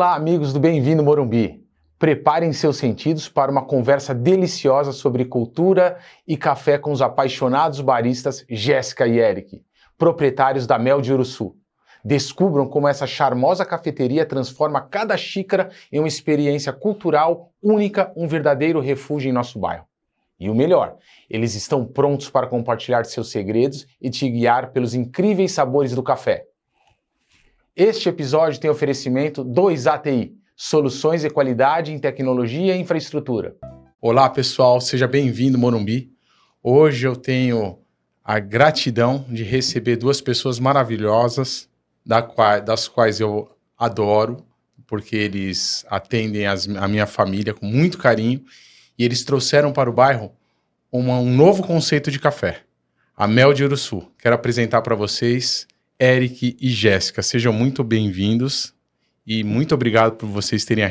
Olá, amigos do Bem-vindo Morumbi. Preparem seus sentidos para uma conversa deliciosa sobre cultura e café com os apaixonados baristas Jéssica e Eric, proprietários da Mel de Uruçu. Descubram como essa charmosa cafeteria transforma cada xícara em uma experiência cultural única, um verdadeiro refúgio em nosso bairro. E o melhor, eles estão prontos para compartilhar seus segredos e te guiar pelos incríveis sabores do café. Este episódio tem oferecimento 2ATI, soluções de qualidade em tecnologia e infraestrutura. Olá pessoal, seja bem-vindo Morumbi. Hoje eu tenho a gratidão de receber duas pessoas maravilhosas, das quais eu adoro, porque eles atendem a minha família com muito carinho, e eles trouxeram para o bairro um novo conceito de café, a Mel de Uruçu. Quero apresentar para vocês Eric e Jéssica. Sejam muito bem-vindos e muito obrigado por vocês terem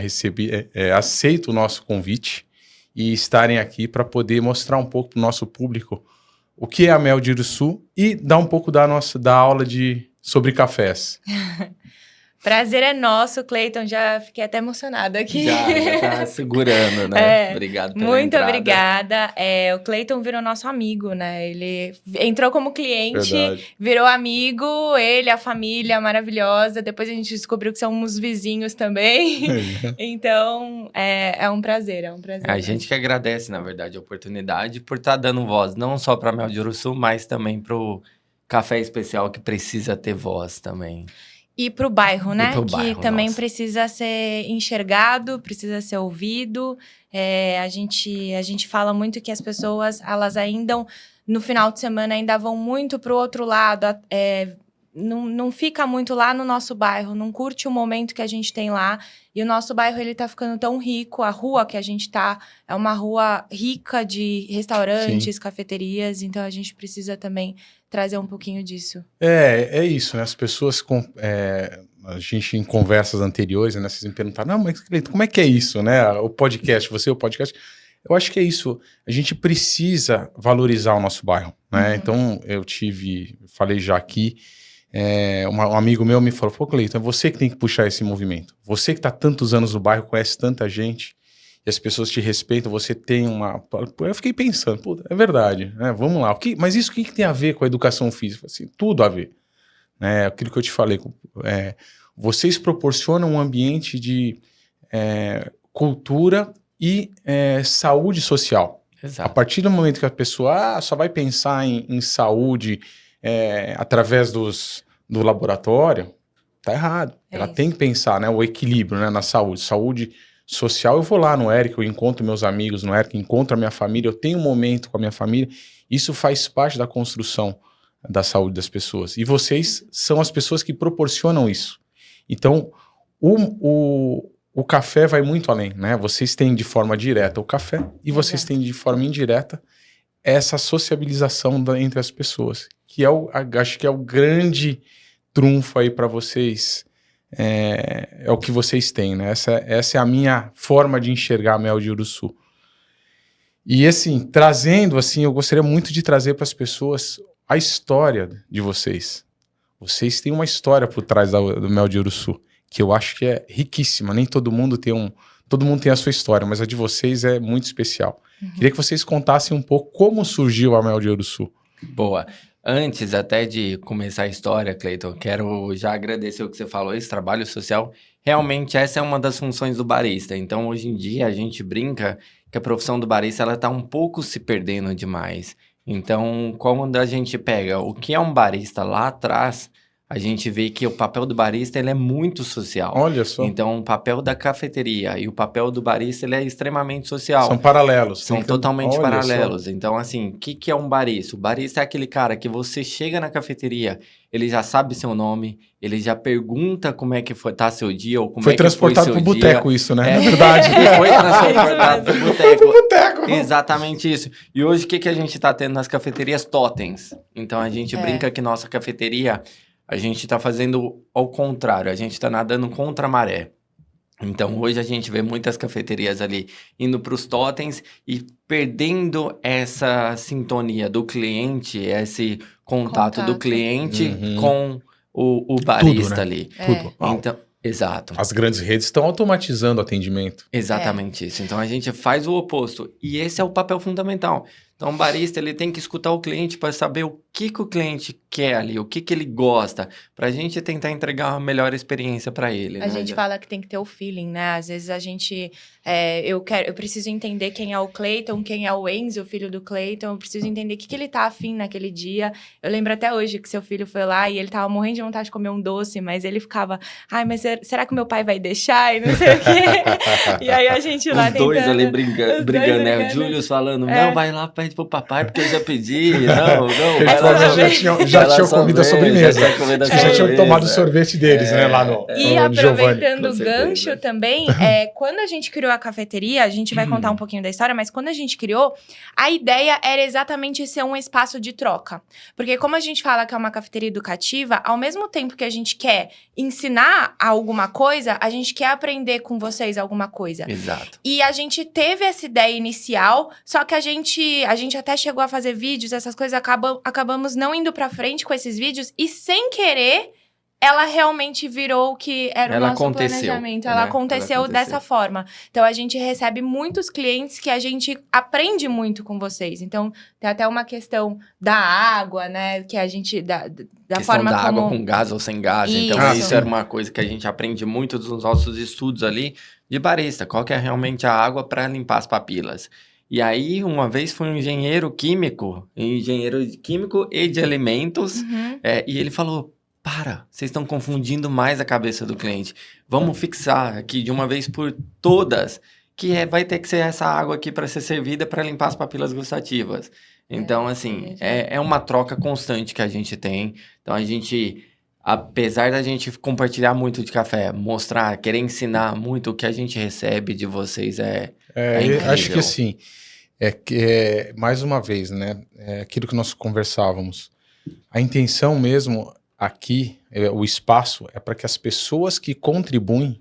aceito o nosso convite e estarem aqui para poder mostrar um pouco para o nosso público o que é a Mel de Uruçu e dar um pouco da aula sobre cafés. Prazer é nosso, Cleiton. Já fiquei até emocionada aqui. Já tá segurando, né? Obrigado pela muito entrada. obrigada. O Cleiton virou nosso amigo, né? Ele entrou como cliente, Verdade. virou amigo, ele, a família maravilhosa. Depois a gente descobriu que somos vizinhos também. Então, é um prazer, A gente que agradece, na verdade, a oportunidade por estar dando voz, não só para Mel de Uruçu, mas também para o café especial que precisa ter voz também. E pro bairro, né? Pro bairro, que também nossa. precisa ser enxergado, precisa ser ouvido. A gente fala muito que as pessoas, elas ainda, no final de semana, ainda vão muito pro outro lado. Não fica muito lá no nosso bairro, não curte o momento que a gente tem lá. E o nosso bairro, ele tá ficando tão rico. A rua que a gente tá é uma rua rica de restaurantes, cafeterias. Então, a gente precisa também trazer um pouquinho disso. É isso, né? As pessoas, a gente em conversas anteriores, né, vocês me perguntaram, não, mas como é que é isso, né? O podcast, o podcast. Eu acho que é isso. A gente precisa valorizar o nosso bairro, né? Então, falei já aqui, um amigo meu me falou, pô, Cleiton, é você que tem que puxar esse movimento. Você que está tantos anos no bairro, conhece tanta gente, e as pessoas te respeitam, você tem uma... Eu fiquei pensando, pô, é verdade, né? Vamos lá. Mas isso o que tem a ver com a educação física? Assim, tudo a ver. Né? Aquilo que eu te falei, vocês proporcionam um ambiente de cultura e saúde social. Exato. A partir do momento que a pessoa só vai pensar em saúde através do laboratório, tá errado. Ela tem que pensar, né, o equilíbrio, né, na saúde. Saúde social, eu vou lá no Eric, eu encontro meus amigos no Eric, encontro a minha família, eu tenho um momento com a minha família. Isso faz parte da construção da saúde das pessoas. E vocês são as pessoas que proporcionam isso. Então, o café vai muito além, né? Vocês têm de forma direta o café e vocês têm de forma indireta essa sociabilização entre as pessoas, que acho que é o grande trunfo aí para vocês. É o que vocês têm, né? Essa é a minha forma de enxergar a Mel de Uruçu. E assim, trazendo, assim, eu gostaria muito de trazer para as pessoas a história de vocês. Vocês têm uma história por trás do Mel de Uruçu, que eu acho que é riquíssima. Nem todo mundo tem a sua história, mas a de vocês é muito especial. Queria que vocês contassem um pouco como surgiu a Mel de Uruçu. Boa. Antes até de começar a história, Cleiton, quero já agradecer o que você falou, esse trabalho social. Realmente essa é uma das funções do barista. Então, hoje em dia, a gente brinca que a profissão do barista ela está um pouco se perdendo demais. Então, quando a gente pega o que é um barista lá atrás, a gente vê que o papel do barista ele é muito social. Olha só. Então, o papel da cafeteria e o papel do barista ele é extremamente social. São paralelos. São totalmente Olha paralelos. só. Então, assim, o que é um barista? O barista é aquele cara que você chega na cafeteria, ele já sabe seu nome, ele já pergunta como é que tá seu dia ou como foi é que foi seu dia. Foi transportado pro boteco isso, né? Na verdade. Foi transportado pro boteco. Foi pro boteco. Exatamente isso. E hoje, o que a gente tá tendo nas cafeterias? Totens. Então, a gente brinca que nossa cafeteria, a gente tá fazendo ao contrário. A gente tá nadando contra a maré. Então, hoje a gente vê muitas cafeterias ali indo para os totens e perdendo essa sintonia do cliente, esse contato do cliente com o barista tudo, né? ali. Tudo. Então, Exato. As grandes redes estão automatizando o atendimento. Exatamente isso. Então, a gente faz o oposto. E esse é o papel fundamental. Então, o barista, ele tem que escutar o cliente para saber o que o cliente quer ali, o que ele gosta, para a gente tentar entregar uma melhor experiência para ele. A gente fala que tem que ter o feeling, né? Às vezes a gente... eu preciso entender quem é o Clayton, quem é o Enzo, o filho do Clayton. Eu preciso entender o que ele tá afim naquele dia. Eu lembro até hoje que seu filho foi lá e ele tava morrendo de vontade de comer um doce, mas ele ficava... Ai, mas será que meu pai vai deixar? E não sei o quê. E aí a gente lá tentando... Os dois ali brigando, né? O Julius falando, não, vai lá, pede pro papai, porque eu já pedi. Não. Já tinham comido a sobremesa. Já tinham tomado o sorvete sorvete deles, né? Lá no E aproveitando o Giovanni. gancho também, quando a gente criou a cafeteria, a gente vai contar um pouquinho da história, mas quando a gente criou, a ideia era exatamente ser um espaço de troca. Porque como a gente fala que é uma cafeteria educativa, ao mesmo tempo que a gente quer ensinar alguma coisa, a gente quer aprender com vocês alguma coisa. Exato. E a gente teve essa ideia inicial, só que a gente até chegou a fazer vídeos, essas coisas, acabamos não indo pra frente com esses vídeos, e sem querer, ela realmente virou o que era o nosso planejamento. Ela aconteceu dessa forma. Então, a gente recebe muitos clientes que a gente aprende muito com vocês. Então, tem até uma questão da água, né? Que a gente... Da forma da como... água com gás ou sem gás. Isso. Então, isso era uma coisa que a gente aprende muito dos nossos estudos ali de barista. Qual que é realmente a água para limpar as papilas. E aí, uma vez foi um engenheiro químico e de alimentos, e ele falou... Vocês estão confundindo mais a cabeça do cliente. Vamos fixar aqui de uma vez por todas que vai ter que ser essa água aqui para ser servida para limpar as papilas gustativas. Então, assim, é uma troca constante que a gente tem. Então, a gente, apesar da gente compartilhar muito de café, mostrar, querer ensinar muito, o que a gente recebe de vocês é incrível. Acho que assim, mais uma vez, né? É aquilo que nós conversávamos. A intenção mesmo... Aqui, o espaço é para que as pessoas que contribuem,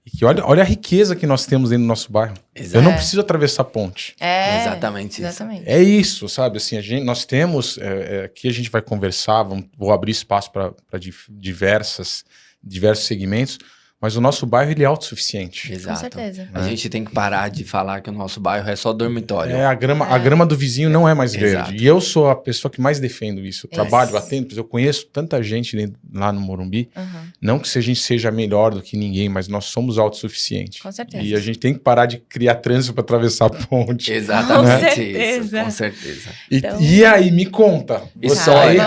e que olha a riqueza que nós temos dentro do nosso bairro. Exato. Eu não preciso atravessar a ponte. Exatamente isso. É isso, sabe? Assim, nós temos, aqui a gente vai conversar, vou abrir espaço para diversos segmentos, mas o nosso bairro ele é autossuficiente. Exato. Com certeza. A gente tem que parar de falar que o nosso bairro é só dormitório. A grama do vizinho não é mais Exato. verde. E eu sou a pessoa que mais defendo isso. Eu trabalho, atendo, eu conheço tanta gente lá no Morumbi. Não que a gente seja melhor do que ninguém, mas nós somos autossuficientes. Com certeza. E a gente tem que parar de criar trânsito para atravessar a ponte. Exatamente Com isso, com certeza. E aí, me conta. História.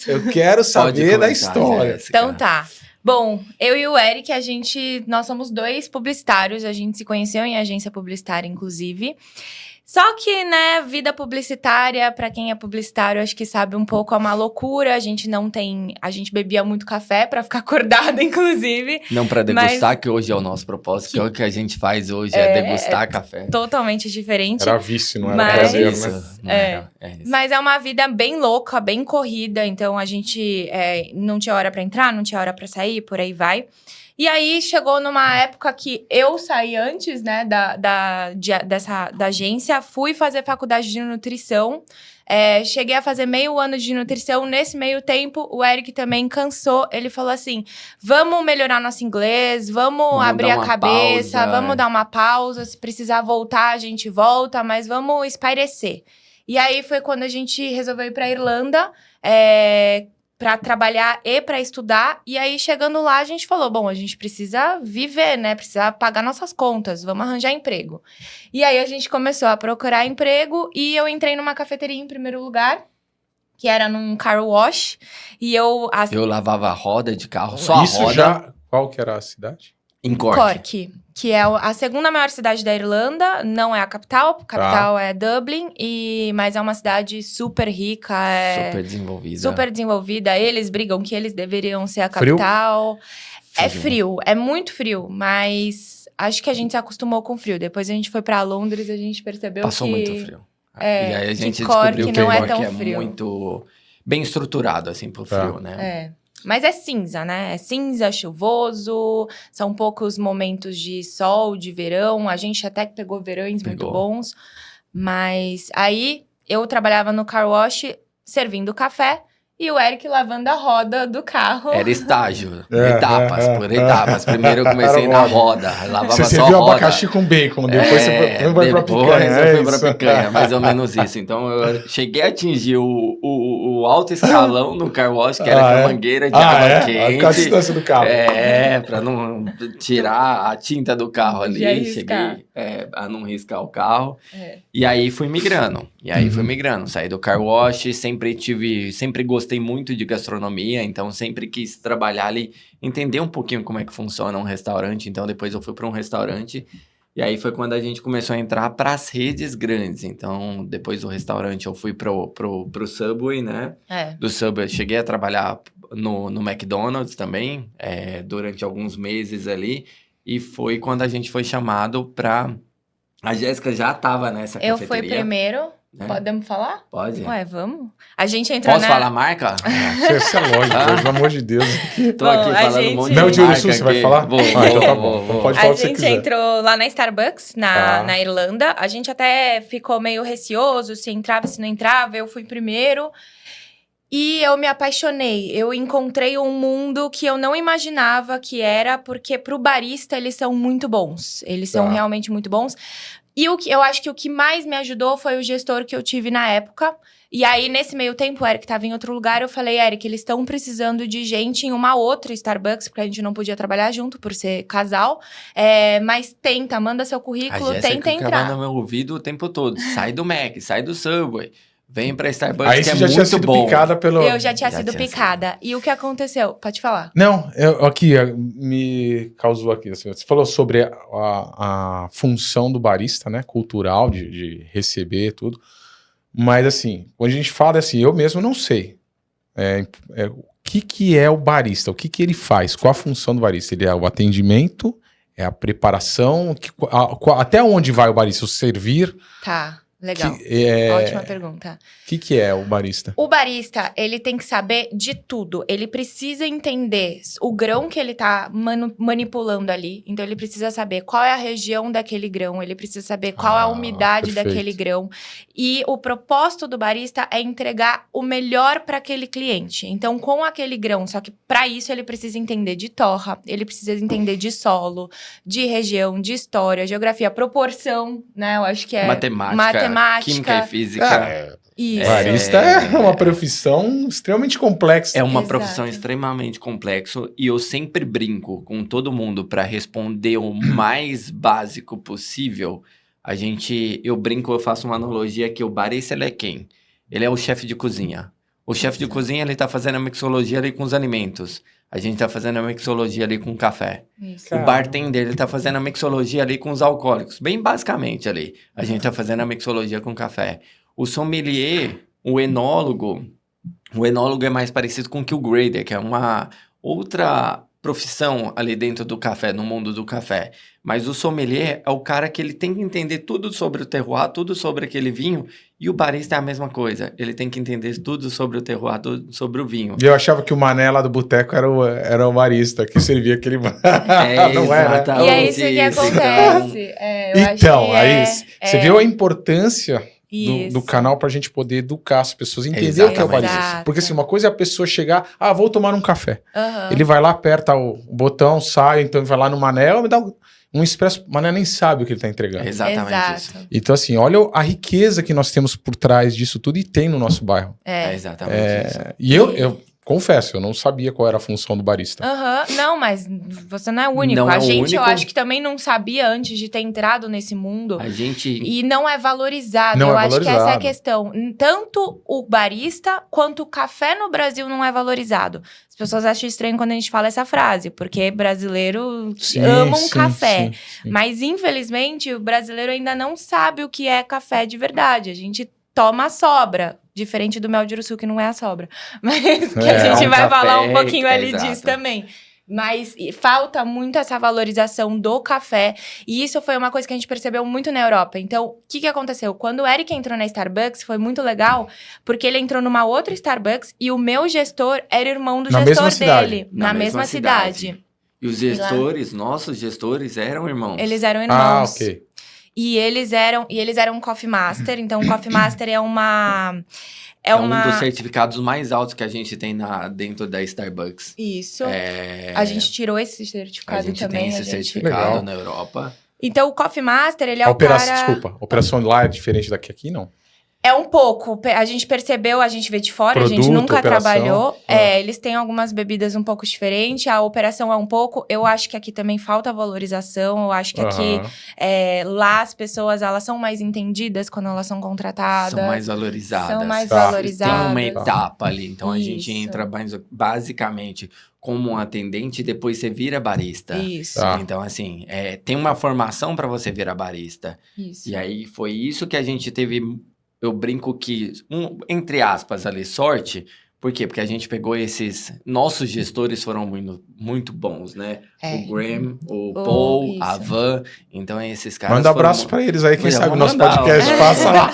Eu quero saber da história. Jéssica. Então tá. Bom, eu e o Eric, nós somos dois publicitários, a gente se conheceu em agência publicitária, inclusive. Só que, né, vida publicitária, pra quem é publicitário, acho que sabe um pouco, é uma loucura. A gente bebia muito café pra ficar acordado, inclusive. Não pra degustar, que hoje é o nosso propósito, que é o que a gente faz hoje, é degustar café. Totalmente diferente. Era vício, não era prazer, né? Mas é uma vida bem louca, bem corrida. Então, a gente não tinha hora pra entrar, não tinha hora pra sair, por aí vai. E aí, chegou numa época que eu saí antes, né, da agência, fui fazer faculdade de nutrição, cheguei a fazer meio ano de nutrição. Nesse meio tempo, o Eric também cansou, ele falou assim, vamos melhorar nosso inglês, vamos abrir a cabeça, vamos dar uma pausa, se precisar voltar, a gente volta, mas vamos espairecer. E aí, foi quando a gente resolveu ir pra Irlanda, para trabalhar e para estudar. E aí, chegando lá, a gente falou, bom, a gente precisa viver, né? Precisa pagar nossas contas, vamos arranjar emprego. E aí, a gente começou a procurar emprego e eu entrei numa cafeteria em primeiro lugar, que era num car wash. E eu lavava a roda de carro, só isso a roda. Qual que era a cidade? Em Cork. Que é a segunda maior cidade da Irlanda, não é a capital é Dublin, mas é uma cidade super rica. Super desenvolvida. Eles brigam que eles deveriam ser a capital. Frio. É frio, é muito frio, mas acho que a gente se acostumou com frio. Depois a gente foi pra Londres e a gente percebeu Passou que... muito frio. E aí a gente Cork descobriu que não o é Cork tão é frio. muito bem estruturado, assim, pro frio, né? Mas é cinza, né? É cinza, chuvoso, são poucos momentos de sol, de verão. A gente até que pegou verões muito bons. Mas aí, eu trabalhava no car wash, servindo café. e o Eric lavando a roda do carro. Era estágio, etapas por etapas. Primeiro eu comecei na roda, lavava Você só a serviu roda. abacaxi com bacon, depois você foi pra picanha. Depois eu fui pra picanha, mais ou menos isso. Então eu cheguei a atingir o alto escalão no car wash, que era com a mangueira de água quente. Vai ficar a distância do carro. Pra não tirar a tinta do carro ali. Cheguei a não riscar o carro. E aí fui migrando. Saí do car wash, sempre gostei muito de gastronomia, então sempre quis trabalhar ali, entender um pouquinho como é que funciona um restaurante. Então depois eu fui para um restaurante e aí foi quando a gente começou a entrar para as redes grandes. Então depois do restaurante eu fui pro Subway, né? Do Subway cheguei a trabalhar no McDonald's também, durante alguns meses ali, e foi quando a gente foi chamado para... A Jéssica já estava nessa cafeteria. Eu fui primeiro. Podemos falar? Pode. Ué, vamos. A gente entrou Posso falar a marca? Isso é lógico, pelo amor de Deus. Tô aqui falando um monte de Mel de marca Uruçu, você vai falar? Vou. Então tá bom. Pode falar o que você quiser. A gente entrou lá na Starbucks, na Irlanda. A gente até ficou meio receoso, se entrava, se não entrava. Eu fui primeiro. E eu me apaixonei. Eu encontrei um mundo que eu não imaginava que era, porque pro barista eles são muito bons. Eles são realmente muito bons. E eu acho que o que mais me ajudou foi o gestor que eu tive na época. E aí, nesse meio tempo, o Eric estava em outro lugar. Eu falei, Eric, eles estão precisando de gente em uma outra Starbucks, porque a gente não podia trabalhar junto por ser casal. Mas manda seu currículo, tenta entrar. No meu ouvido o tempo todo. Sai do Mac, sai do Subway. Vem pra Starbucks, aí que é já muito tinha sido bom. Picada pelo... Eu já tinha sido picada. E o que aconteceu? Pode falar. Não, aqui me causou aqui. Assim, você falou sobre a função do barista, né? Cultural, de receber tudo. Mas assim, quando a gente fala assim, eu mesmo não sei. O que é o barista? O que ele faz? Qual a função do barista? Ele é o atendimento? É a preparação? Até onde vai o barista? O servir? Tá. Legal. Ótima pergunta. O que é o barista? O barista, ele tem que saber de tudo. Ele precisa entender o grão que ele tá manipulando ali. Então, ele precisa saber qual é a região daquele grão. Ele precisa saber qual é a umidade daquele grão. E o propósito do barista é entregar o melhor para aquele cliente. Então, com aquele grão, só que para isso ele precisa entender de torra, ele precisa entender de solo, de região, de história, geografia, proporção, né? Eu acho que é matemática, química e física. Isso. Barista é uma profissão extremamente complexa. É uma profissão extremamente complexa e eu sempre brinco com todo mundo para responder o mais básico possível. Eu faço uma analogia que o barista, ele é quem? Ele é o chefe de cozinha. O chefe de cozinha, ele tá fazendo a mixologia ali com os alimentos. A gente tá fazendo a mixologia ali com o café. Isso. O bartender, ele tá fazendo a mixologia ali com os alcoólicos. Bem basicamente ali. A gente tá fazendo a mixologia com o café. O sommelier, o enólogo é mais parecido com o que o grader, que é uma outra profissão ali dentro do café, no mundo do café. Mas o sommelier é o cara que ele tem que entender tudo sobre o terroir, tudo sobre aquele vinho, e o barista é a mesma coisa. Ele tem que entender tudo sobre o terroir, tudo sobre o vinho. E eu achava que o mané lá do boteco era o barista, que servia aquele... Não era. E é isso que acontece. Você viu a importância... Do canal pra gente poder educar as pessoas, entender o que é o barista. Porque assim, uma coisa é a pessoa chegar, vou tomar um café. Ele vai lá, aperta o botão, sai, então ele vai lá no Mané, me dá um expresso, o Mané nem sabe o que ele tá entregando. Exatamente isso. Então assim, olha a riqueza que nós temos por trás disso tudo e tem no nosso bairro. É exatamente isso. E eu confesso, eu não sabia qual era a função do barista. Não, mas você não é o único. Eu acho que também não sabia antes de ter entrado nesse mundo. E não é valorizado. Acho que essa é a questão. Tanto o barista quanto o café no Brasil não é valorizado. As pessoas acham estranho quando a gente fala essa frase, porque brasileiro ama um café. Sim. Mas, infelizmente, o brasileiro ainda não sabe o que é café de verdade. A gente toma a sobra. Diferente do Mel de Uruçu, que não é a sobra. Mas que a gente vai falar um pouquinho ali disso também. Mas falta muito essa valorização do café. E isso foi uma coisa que a gente percebeu muito na Europa. Então, o que aconteceu? Quando o Eric entrou na Starbucks, foi muito legal. Porque ele entrou numa outra Starbucks e o meu gestor era irmão do gestor dele. Na mesma cidade. E os gestores, nossos gestores, eram irmãos. Eles eram irmãos. Ok. E eles eram um Coffee Master. Então, o Coffee Master é uma... É um dos certificados mais altos que a gente tem dentro da Starbucks. Isso. A gente tirou esse certificado também. A gente tem esse certificado na Europa. Então, o Coffee Master, ele é Desculpa, a operação lá é diferente daqui aqui, não? É um pouco. A gente percebeu, a gente vê de fora, Produto, a gente nunca operação. trabalhou. Eles têm algumas bebidas um pouco diferentes, a operação é um pouco... Eu acho que aqui também falta valorização, eu acho que aqui, lá as pessoas, elas são mais entendidas quando elas são contratadas. São mais valorizadas. São mais valorizadas. Tem uma etapa ali, então a gente entra basicamente como um atendente e depois você vira barista. Isso. Então, assim, tem uma formação para você virar barista. Isso. E aí, foi isso que a gente teve... Eu brinco que, entre aspas, ali, sorte. Por quê? Porque a gente pegou esses... Nossos gestores foram muito, muito bons, né? O Graham, o Paul, a Van. Então, esses caras Manda abraços pra eles aí, quem sabe o nosso podcast passa lá.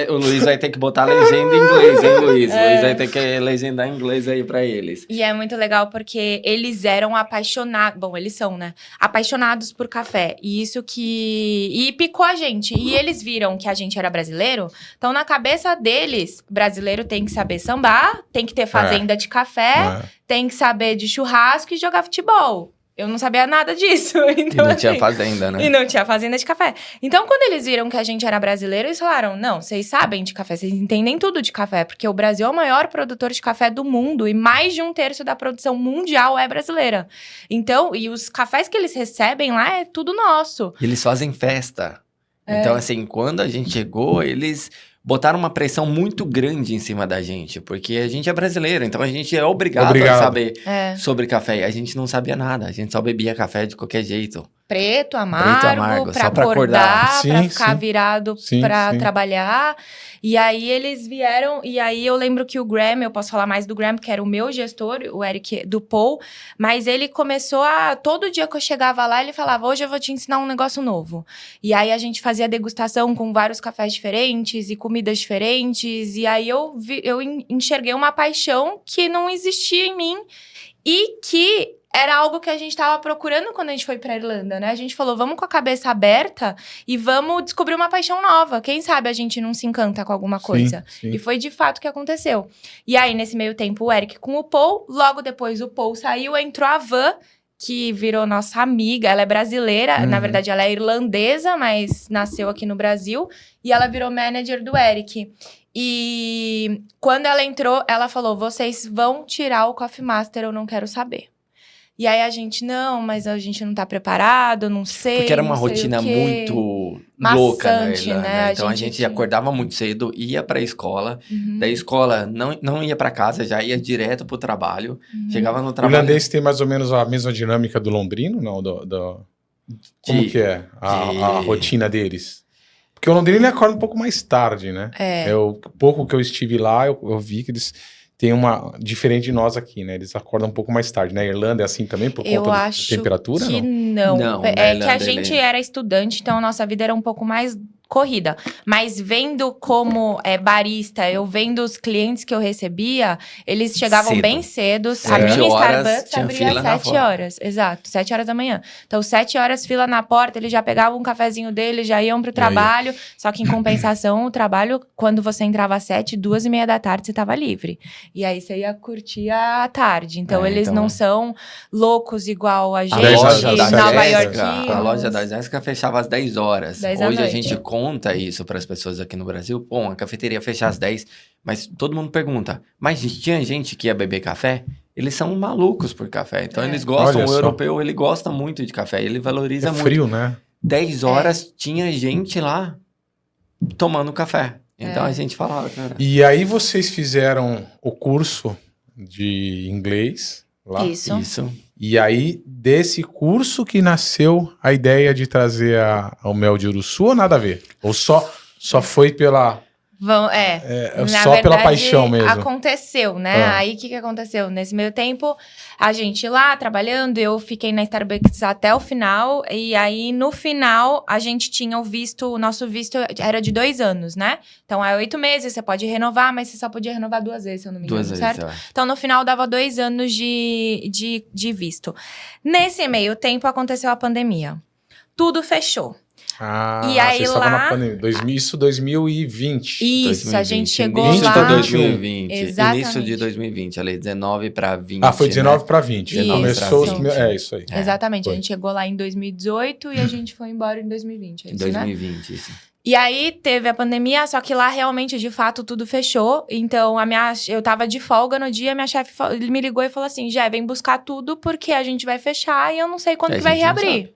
O Luiz vai ter que botar legenda em inglês, hein, Luiz? O Luiz vai ter que legendar em inglês aí pra eles. E é muito legal porque eles eram apaixonados... Bom, eles são, né? Apaixonados por café. E isso que... E picou a gente. E eles viram que a gente era brasileiro. Então, na cabeça deles, brasileiro tem que saber sambar, tem que ter fazenda de café, tem que saber de churrasco e jogar futebol. Eu não sabia nada disso. Então, e não tinha fazenda, né? E não tinha fazenda de café. Então, quando eles viram que a gente era brasileiro, eles falaram, não, vocês sabem de café, vocês entendem tudo de café, porque o Brasil é o maior produtor de café do mundo e mais de 1/3 da produção mundial é brasileira. Então, e os cafés que eles recebem lá é tudo nosso. E eles fazem festa. Então, assim, quando a gente chegou, eles... botaram uma pressão muito grande em cima da gente, porque a gente é brasileiro, então a gente é obrigado. A saber sobre café. A gente não sabia nada, a gente só bebia café de qualquer jeito. Preto, amargo, pra acordar, pra ficar virado pra trabalhar. E aí eles vieram, e aí eu lembro que o Graham, eu posso falar mais do Graham, que era o meu gestor, o Eric do Paul, mas ele começou todo dia que eu chegava lá, ele falava, hoje eu vou te ensinar um negócio novo. E aí a gente fazia degustação com vários cafés diferentes e comidas diferentes, e aí eu enxerguei uma paixão que não existia em mim e que era algo que a gente estava procurando quando a gente foi pra Irlanda, né? A gente falou, vamos com a cabeça aberta e vamos descobrir uma paixão nova. Quem sabe a gente não se encanta com alguma coisa. Sim. E foi de fato o que aconteceu. E aí, nesse meio tempo, o Eric com o Paul. Logo depois, o Paul saiu, entrou a Van, que virou nossa amiga. Ela é brasileira, na verdade, ela é irlandesa, mas nasceu aqui no Brasil. E ela virou manager do Eric. E quando ela entrou, ela falou, vocês vão tirar o Coffee Master, eu não quero saber. E aí a gente, não, mas a gente não tá preparado, não sei. Porque era uma rotina muito louca na Irlanda, né? Então a gente acordava muito cedo, ia pra escola, da escola não ia pra casa, já ia direto pro trabalho, chegava no trabalho... O irlandês tem mais ou menos a mesma dinâmica do londrino, não? Como que é a rotina deles? Porque o londrino ele acorda um pouco mais tarde, né? Pouco que eu estive lá, eu vi que eles... Tem uma... Diferente de nós aqui, né? Eles acordam um pouco mais tarde, né? A Irlanda é assim também, por conta da temperatura, não? Não, é que a gente era estudante, então a nossa vida era um pouco mais corrida. Mas vendo como barista, eu vendo os clientes que eu recebia, eles chegavam bem cedo. A minha Starbucks abria às 7 horas. Exato, 7 horas da manhã. Então, 7 horas, fila na porta, eles já pegavam um cafezinho deles, já iam pro trabalho. Só que, em compensação, o trabalho, quando você entrava às 7, 2:30 da tarde, você tava livre. E aí, você ia curtir a tarde. Então, eles não são loucos igual a gente, Nova York. A loja da Jéssica fechava às 10 horas. Hoje, a gente conta isso para as pessoas aqui no Brasil. Bom, a cafeteria fecha às 10, mas todo mundo pergunta, mas tinha gente que ia beber café? Eles são malucos por café, então eles gostam, o europeu, ele gosta muito de café, ele valoriza muito. É frio, né? 10 horas tinha gente lá tomando café, então a gente falava, cara. E aí vocês fizeram o curso de inglês lá? Isso. E aí, desse curso que nasceu a ideia de trazer o mel de Uruçu ou nada a ver? Ou só foi pela... só verdade, pela paixão mesmo? Aconteceu, né? Aí, o que aconteceu? Nesse meio tempo, a gente lá trabalhando, eu fiquei na Starbucks até o final. E aí, no final, a gente tinha o nosso visto era de 2 anos, né? Então, é 8 meses, você pode renovar, mas você só podia renovar 2 vezes, se eu não me engano, certo? Então, no final, dava 2 anos de visto. Nesse meio tempo, aconteceu a pandemia. tudo fechou. Ah, E aí vocês estavam lá- na pandemia. 2020. Isso, a gente chegou 2020 lá. pra 2020. Exatamente. Início de 2020, ali, 19 para 20. Ah, foi 19 né? para 20. Isso. Começou os... 20. É, isso aí. Exatamente, foi. a gente chegou lá em 2018 e a gente foi embora em 2020, é Em isso, né? 2020, isso. E aí teve a pandemia, só que lá realmente, de fato, tudo fechou. Então, eu tava de folga no dia, minha chefe me ligou e falou assim, Jé, vem buscar tudo porque a gente vai fechar e eu não sei quando A que vai gente não reabrir.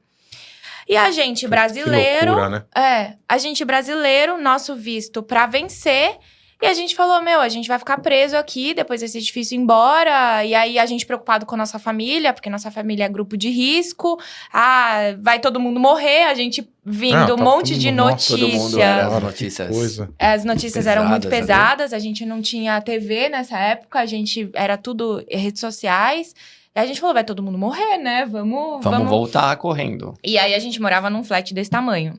E a gente brasileiro... Que loucura, né? A gente brasileiro, nosso visto pra vencer. E a gente falou, a gente vai ficar preso aqui, depois vai ser difícil ir embora. E aí a gente preocupado com a nossa família, porque nossa família é grupo de risco. Ah, vai todo mundo morrer. A gente vindo um tá monte todo de mundo- nossa, notícia. Todo mundo era as Cara, que notícias. coisa. As notícias eram muito pesadas, pesadas, a gente não tinha TV nessa época, a gente era tudo redes sociais. E a gente falou, vai todo mundo morrer, né? Vamos voltar correndo. E aí a gente morava num flat desse tamanho.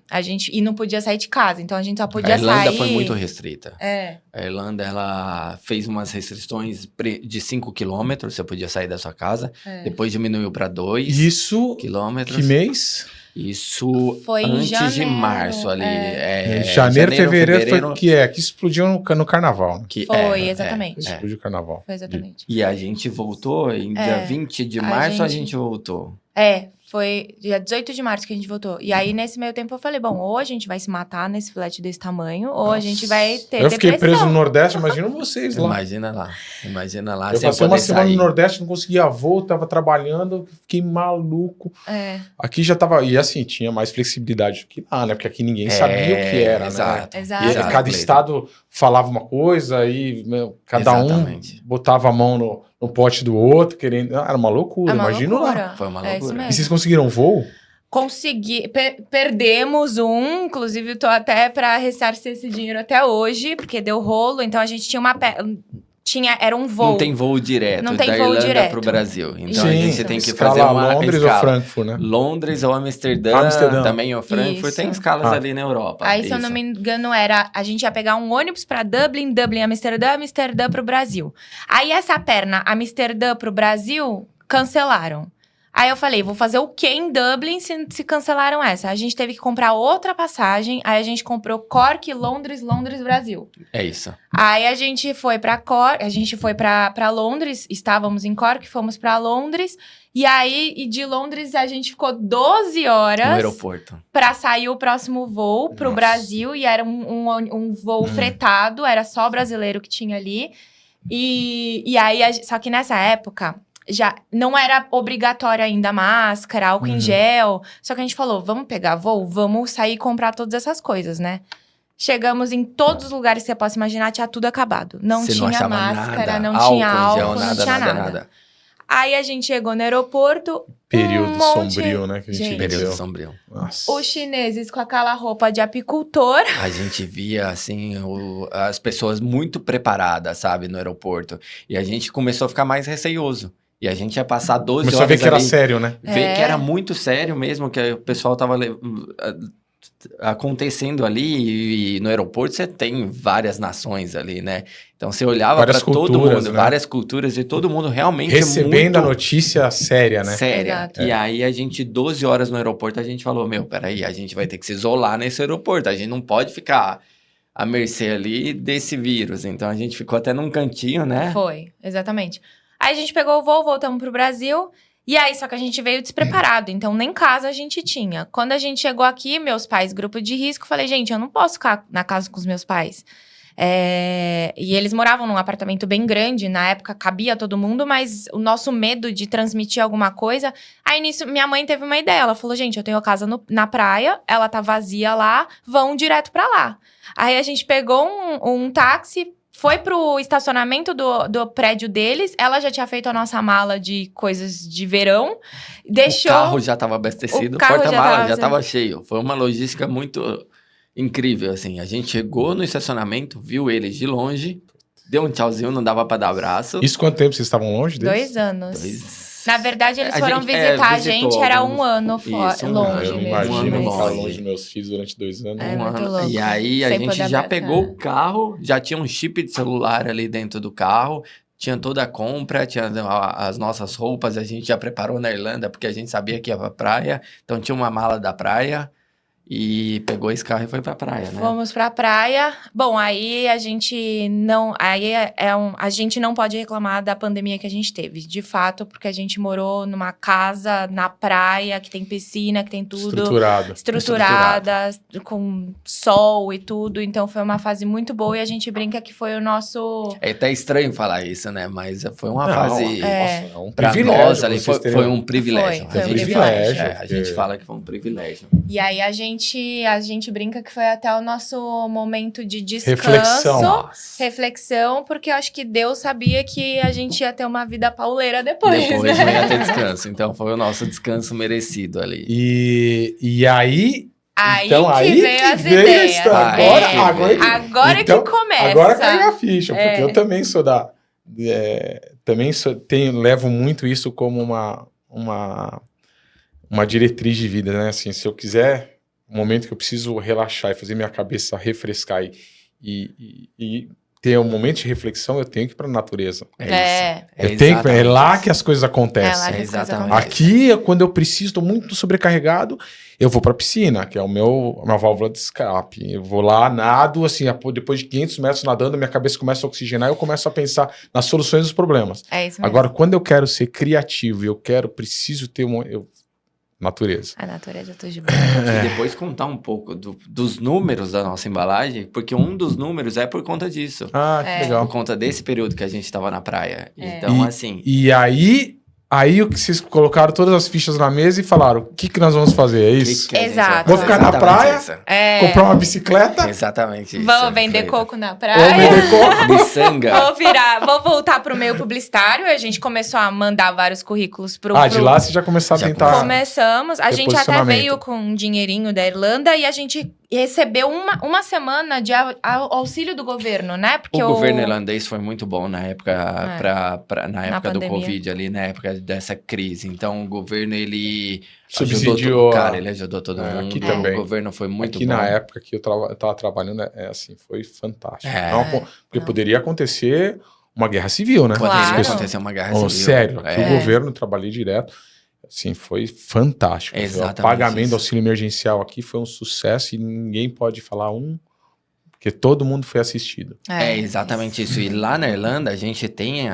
E não podia sair de casa, então a gente só podia A Irlanda sair. foi muito restrita. É. A Irlanda, ela fez umas restrições de 5 quilômetros, você podia sair da sua casa. É. Depois diminuiu para 2 Isso, quilômetros. que mês? Isso Foi em antes de janeiro, março ali. Janeiro, fevereiro foi que explodiu no carnaval. Né? Foi, exatamente. Explodiu o carnaval. Foi exatamente. E a gente voltou em dia 20 de março, a gente voltou. Foi dia 18 de março que a gente voltou. E aí, nesse meio tempo, eu falei, bom, ou a gente vai se matar nesse flat desse tamanho, ou a gente vai ter Eu fiquei depressão. preso no Nordeste, imagina vocês lá. Imagina lá. Eu sem passei uma poder semana sair. no Nordeste, não conseguia voo, tava trabalhando, fiquei maluco. É, Aqui já tava... E assim, tinha mais flexibilidade que lá, né? Porque aqui ninguém sabia o que era, exato. né? exato. E Exato, cada Cleiton. estado falava uma coisa e cada Exatamente. um botava a mão no pote do outro, querendo... Era uma loucura, É uma imagina lá. loucura. Foi uma É isso loucura. E mesmo. vocês conseguiram voo? Perdemos inclusive tô até pra ressarcir esse dinheiro até hoje, porque deu rolo, então a gente tinha era um voo. Não tem voo direto Não tem da vou Irlanda direto. pro Brasil. Então Sim. a gente tem que Escala fazer uma Londres escala. ou Frankfurt, né? Londres ou Amsterdã, Amsterdã. também ou Frankfurt, Isso. tem escalas Ah. ali na Europa. Aí, se eu Isso. não me engano, a gente ia pegar um ônibus pra Dublin, Amsterdã, Amsterdã pro Brasil. Aí, essa perna, Amsterdã pro Brasil, cancelaram. Aí eu falei, vou fazer o quê em Dublin se cancelaram essa? A gente teve que comprar outra passagem, aí a gente comprou Cork, Londres, Brasil. É isso. Aí a gente foi pra Cork, a gente foi pra Londres, estávamos em Cork, fomos pra Londres, e aí de Londres a gente ficou 12 horas No aeroporto. pra sair o próximo voo pro Nossa. Brasil, e era um voo fretado, era só brasileiro que tinha ali. E aí, só que nessa época, já não era obrigatório ainda máscara, álcool em gel. Só que a gente falou, vamos pegar voo, vamos sair e comprar todas essas coisas, né? Chegamos em todos os lugares que você possa imaginar, tinha tudo acabado. Não Você tinha achava máscara, nada, não tinha em álcool, gel, não tinha nada. Aí a gente chegou no aeroporto, Período monte- sombrio, né? Que a gente Gente. Período viveu. sombrio. Nossa. os chineses com aquela roupa de apicultor. A gente via, assim, as pessoas muito preparadas, sabe, no aeroporto. E a gente começou a ficar mais receioso. E a gente ia passar 12 Começou a horas ver que era ali, sério, né? ver que era muito sério mesmo, que o pessoal tava acontecendo ali. E no aeroporto você tem várias nações ali, né? Então você olhava para Várias todo culturas, mundo, né? várias culturas, e todo mundo realmente Recebendo a muito notícia séria, né? séria. Exato. E aí a gente, 12 horas no aeroporto, a gente falou, peraí, a gente vai ter que se isolar nesse aeroporto, a gente não pode ficar à mercê ali desse vírus. Então a gente ficou até num cantinho, né? Foi, exatamente. Aí a gente pegou o voo, voltamos pro Brasil. E aí, só que a gente veio despreparado. Então, nem casa a gente tinha. Quando a gente chegou aqui, meus pais, grupo de risco, falei, gente, eu não posso ficar na casa com os meus pais. E eles moravam num apartamento bem grande. Na época, cabia todo mundo. Mas o nosso medo de transmitir alguma coisa... Aí, nisso, minha mãe teve uma ideia. Ela falou, gente, eu tenho a casa na praia. Ela tá vazia lá. Vão direto pra lá. Aí, a gente pegou um táxi... Foi pro estacionamento do prédio deles. Ela já tinha feito a nossa mala de coisas de verão. Deixou... O carro já estava abastecido, O o carro já porta-mala tava já estava cheio. Foi uma logística muito incrível, assim. A gente chegou no estacionamento, viu eles de longe, deu um tchauzinho, não dava para dar abraço. Isso quanto tempo vocês estavam longe deles? 2 anos. 2... Na verdade, eles A foram gente, visitar a visitou gente, era alguns- 1 ano Isso, longe Eu mesmo. imagino mas- ficar longe. longe dos meus filhos durante 2 anos. É, Um muito ano. louco. E aí a Sem gente poder já abraçar. pegou o carro, já tinha um chip de celular ali dentro do carro, tinha toda a compra, tinha as nossas roupas, a gente já preparou na Irlanda, porque a gente sabia que ia pra praia, então tinha uma mala da praia, e pegou esse carro e foi pra praia, né? Fomos pra praia. Bom, aí a gente não... Aí a gente não pode reclamar da pandemia que a gente teve. De fato, porque a gente morou numa casa na praia, que tem piscina, que tem tudo... Estruturada, com sol e tudo. Então, foi uma fase muito boa. E a gente brinca que foi o nosso... É até estranho falar isso, né? Mas foi uma fase... Nossa, é um Pra privilégio. nós ali, foi um privilégio. Foi um privilégio. A gente fala que foi um privilégio. E aí, a gente brinca que foi até o nosso momento de descanso. Reflexão, porque eu acho que Deus sabia que a gente ia ter uma vida pauleira depois, Depois né? não ia ter descanso. Então, foi o nosso descanso merecido ali. E aí... Aí então, que aí veio que as veio ideias. a história. Agora então, que começa. Agora caiu a ficha, porque É. eu também sou levo muito isso como uma diretriz de vida, né? Assim, se eu quiser, um momento que eu preciso relaxar e fazer minha cabeça refrescar e ter um momento de reflexão, eu tenho que ir para a natureza. É. É lá que as coisas acontecem. É lá que as coisas Exatamente. acontecem. Aqui, quando eu preciso, estou muito sobrecarregado, eu vou para a piscina, que é a minha válvula de escape. Eu vou lá, nado, assim, depois de 500 metros nadando, minha cabeça começa a oxigenar e eu começo a pensar nas soluções dos problemas. É isso mesmo. Agora, quando eu quero ser criativo e preciso ter natureza. A natureza tudo de bom. E depois contar um pouco dos números da nossa embalagem, porque um dos números é por conta disso. Ah, que legal. Por conta desse período que a gente estava na praia. É. Então, assim... E aí vocês colocaram todas as fichas na mesa e falaram, o que nós vamos fazer? É isso? que a gente Exato. vai Vou fazer? ficar na Exatamente praia? isso. Comprar uma bicicleta? Exatamente isso. Vamos vender Cleiton. coco na Ou praia. vender coco? Miçanga. Vou voltar pro meio publicitário. A gente começou a mandar vários currículos pro... De lá você já começou a Já tentar... Começamos. A gente até Reposicionamento. veio com um dinheirinho da Irlanda e a gente recebeu uma semana de auxílio do governo, né? Porque O governo irlandês foi muito bom na época, na época do pandemia. Covid ali, na época dessa crise. Então, o governo, ele Subsidiou ajudou a- cara, ele ajudou todo mundo. aqui também. O governo foi muito Aqui bom. na época que eu tava trabalhando, assim, foi fantástico. É. Porque poderia acontecer uma guerra civil, né? Claro. Poderia As pessoas- acontecer uma guerra Oh, civil. sério, aqui É. o governo, eu trabalhei direto, assim, foi fantástico. Exatamente O pagamento isso. do auxílio emergencial aqui foi um sucesso e ninguém pode falar porque todo mundo foi assistido. É exatamente isso. E lá na Irlanda, a gente tem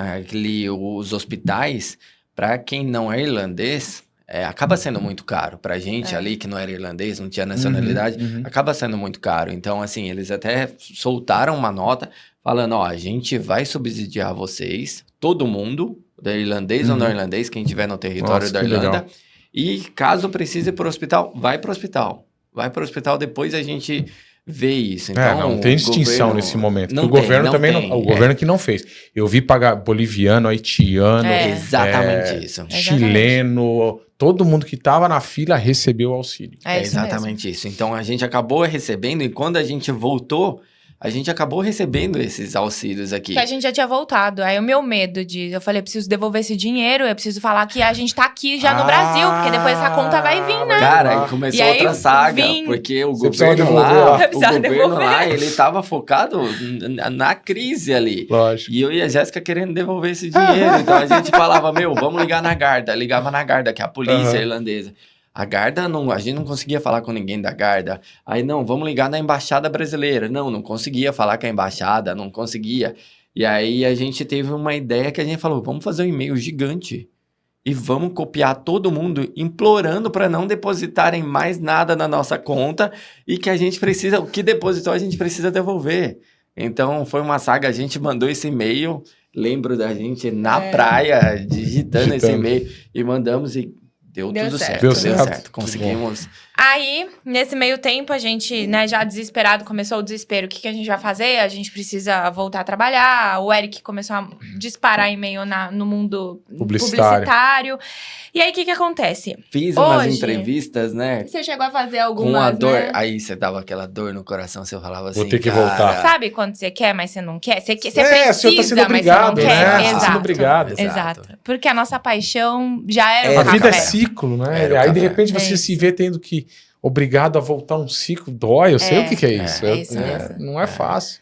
os hospitais, para quem não é irlandês, acaba sendo muito caro. Pra gente ali, que não era irlandês, não tinha nacionalidade, Uhum. acaba sendo muito caro. Então, assim, eles até soltaram uma nota falando, ó, a gente vai subsidiar vocês, todo mundo, da irlandês ou não irlandês, quem estiver no território Nossa, da que Irlanda. legal. E caso precise ir pro hospital, vai pro hospital. Vai pro hospital, depois a gente vê isso. Então, Não tem o distinção governo- nesse momento. Não O tem, governo não também tem. não. O governo que não fez. Eu vi pagar boliviano, haitiano, É. Exatamente isso. chileno, todo mundo que estava na fila recebeu auxílio. É É isso mesmo. exatamente isso. Então a gente acabou recebendo, e quando a gente voltou, a gente acabou recebendo esses auxílios aqui. Que a gente já tinha voltado. Aí o meu medo eu falei, eu preciso devolver esse dinheiro, eu preciso falar que a gente tá aqui já no Brasil, porque depois essa conta vai vir, né? Cara, e começou E aí, outra saga, vim- porque o Você precisava governo devolver lá. lá, Eu precisava o governo devolver. lá, ele tava focado na crise ali. Lógico. E eu e a Jéssica querendo devolver esse dinheiro. Então a gente falava, vamos ligar na Garda. Ligava na Garda, que é a polícia Aham. irlandesa. A Garda, a gente não conseguia falar com ninguém da Garda. Aí, não, vamos ligar na Embaixada Brasileira. Não conseguia falar com a Embaixada, não conseguia. E aí a gente teve uma ideia que a gente falou, vamos fazer um e-mail gigante. E vamos copiar todo mundo, implorando para não depositarem mais nada na nossa conta e que a gente precisa, o que depositou a gente precisa devolver. Então foi uma saga, a gente mandou esse e-mail, lembro da gente na praia, digitando esse e-mail e mandamos e deu tudo certo. Deu certo. Conseguimos. Aí, nesse meio tempo, a gente, né, já desesperado, começou o desespero. O que a gente vai fazer? A gente precisa voltar a trabalhar. O Eric começou a disparar e-mail no mundo publicitário. E aí, o que acontece? Fiz umas Hoje- entrevistas, né? Você chegou a fazer algumas, Com a dor. né? Aí você dava aquela dor no coração, você falava assim. Vou ter que cara, voltar. Sabe quando você quer, mas você não quer? Você você precisa, tá sendo mas obrigado, você não quer. né? Você tá Exato. sendo obrigado. Exato. Porque a nossa paixão já era É, o A vida é café. ciclo, né? Era o Aí, de café. repente, É você isso. se vê tendo obrigado a voltar um ciclo, dói. Eu sei o que é isso. é isso mesmo. Não é fácil.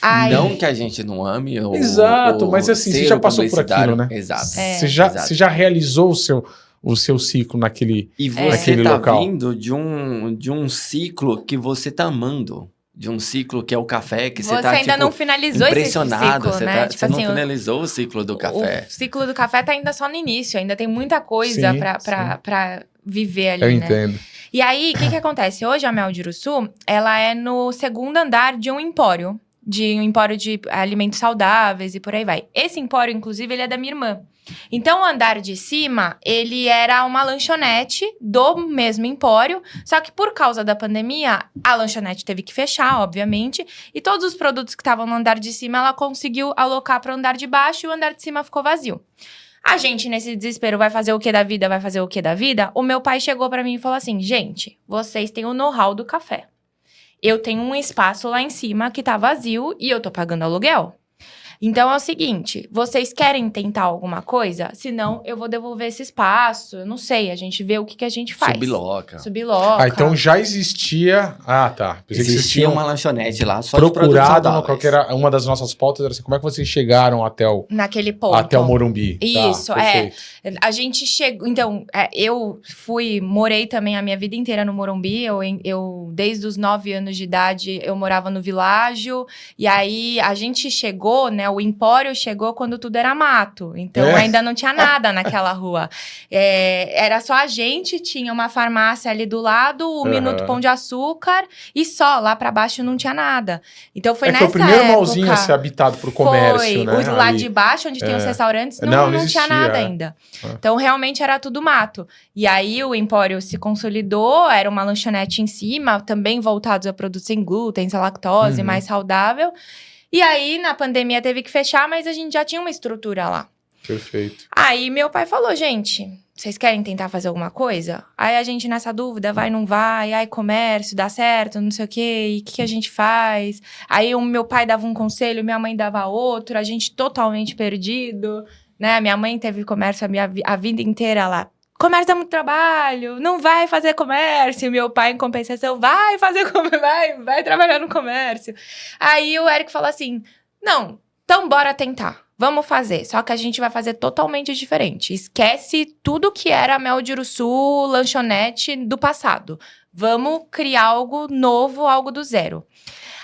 Ai. Não que a gente não ame ou Exato, mas assim, você ser já o passou por publicitário. aquilo, né? Exato. Você Exato. já realizou o seu ciclo naquele... E você naquele tá local. vindo de um ciclo que você tá amando. De um ciclo que é o café, que você tá, ainda tipo, não finalizou esse impressionada. ciclo, né? Você não finalizou o ciclo do café. O ciclo do café tá ainda só no início, ainda tem muita coisa Sim, pra viver ali, Eu né? entendo. E aí, o que acontece? Hoje, a Mel de Uruçu, ela é no segundo andar de um empório de alimentos saudáveis e por aí vai. Esse empório, inclusive, ele é da minha irmã. Então, o andar de cima, ele era uma lanchonete do mesmo empório, só que por causa da pandemia, a lanchonete teve que fechar, obviamente, e todos os produtos que estavam no andar de cima, ela conseguiu alocar para o andar de baixo e o andar de cima ficou vazio. A gente, nesse desespero, vai fazer o que da vida? Vai fazer o que da vida? O meu pai chegou para mim e falou assim, gente, vocês têm o know-how do café. Eu tenho um espaço lá em cima que tá vazio e eu tô pagando aluguel. Então, é o seguinte, vocês querem tentar alguma coisa? Senão, eu vou devolver esse espaço, eu não sei, a gente vê o que a gente faz. Subloca. Subloca. Ah, então já existia... Ah, tá. Pensei que vocês Existia tinham uma lanchonete lá, só de produtos procurado, saudáveis. qual que era uma das nossas pautas, era assim, como é que vocês chegaram até o Naquele ponto. Morumbi? Isso, Tá, perfeito. A gente chegou... Então, eu morei também a minha vida inteira no Morumbi. Eu desde os 9 anos de idade, eu morava no Világio. E aí, a gente chegou, né? O Empório chegou quando tudo era mato. Então, ainda não tinha nada naquela rua. Era só a gente, tinha uma farmácia ali do lado, o Minuto Pão de Açúcar. E só, lá pra baixo não tinha nada. Então, foi nessa época... Foi o primeiro malzinho a ser habitado pro comércio, né? Foi, lá ali. de baixo, onde tem os restaurantes, Não não existia, tinha nada ainda. Então, realmente, era tudo mato. E aí, o Empório se consolidou, era uma lanchonete em cima, também voltados a produtos sem glúten, sem lactose, mais saudável. E aí, na pandemia, teve que fechar, mas a gente já tinha uma estrutura lá. Perfeito. Aí, meu pai falou, gente, vocês querem tentar fazer alguma coisa? Aí, a gente nessa dúvida, vai, não vai? Aí, comércio, dá certo, não sei o quê. E o que a gente faz? Aí, o meu pai dava um conselho, minha mãe dava outro. A gente totalmente perdido, né? Minha mãe teve comércio a vida inteira lá. Comércio dá muito trabalho, não vai fazer comércio. E meu pai, em compensação, vai fazer comércio, vai trabalhar no comércio. Aí o Eric falou assim, não, então bora tentar, vamos fazer. Só que a gente vai fazer totalmente diferente. Esquece tudo que era a Mel de Uruçu, lanchonete do passado. Vamos criar algo novo, algo do zero.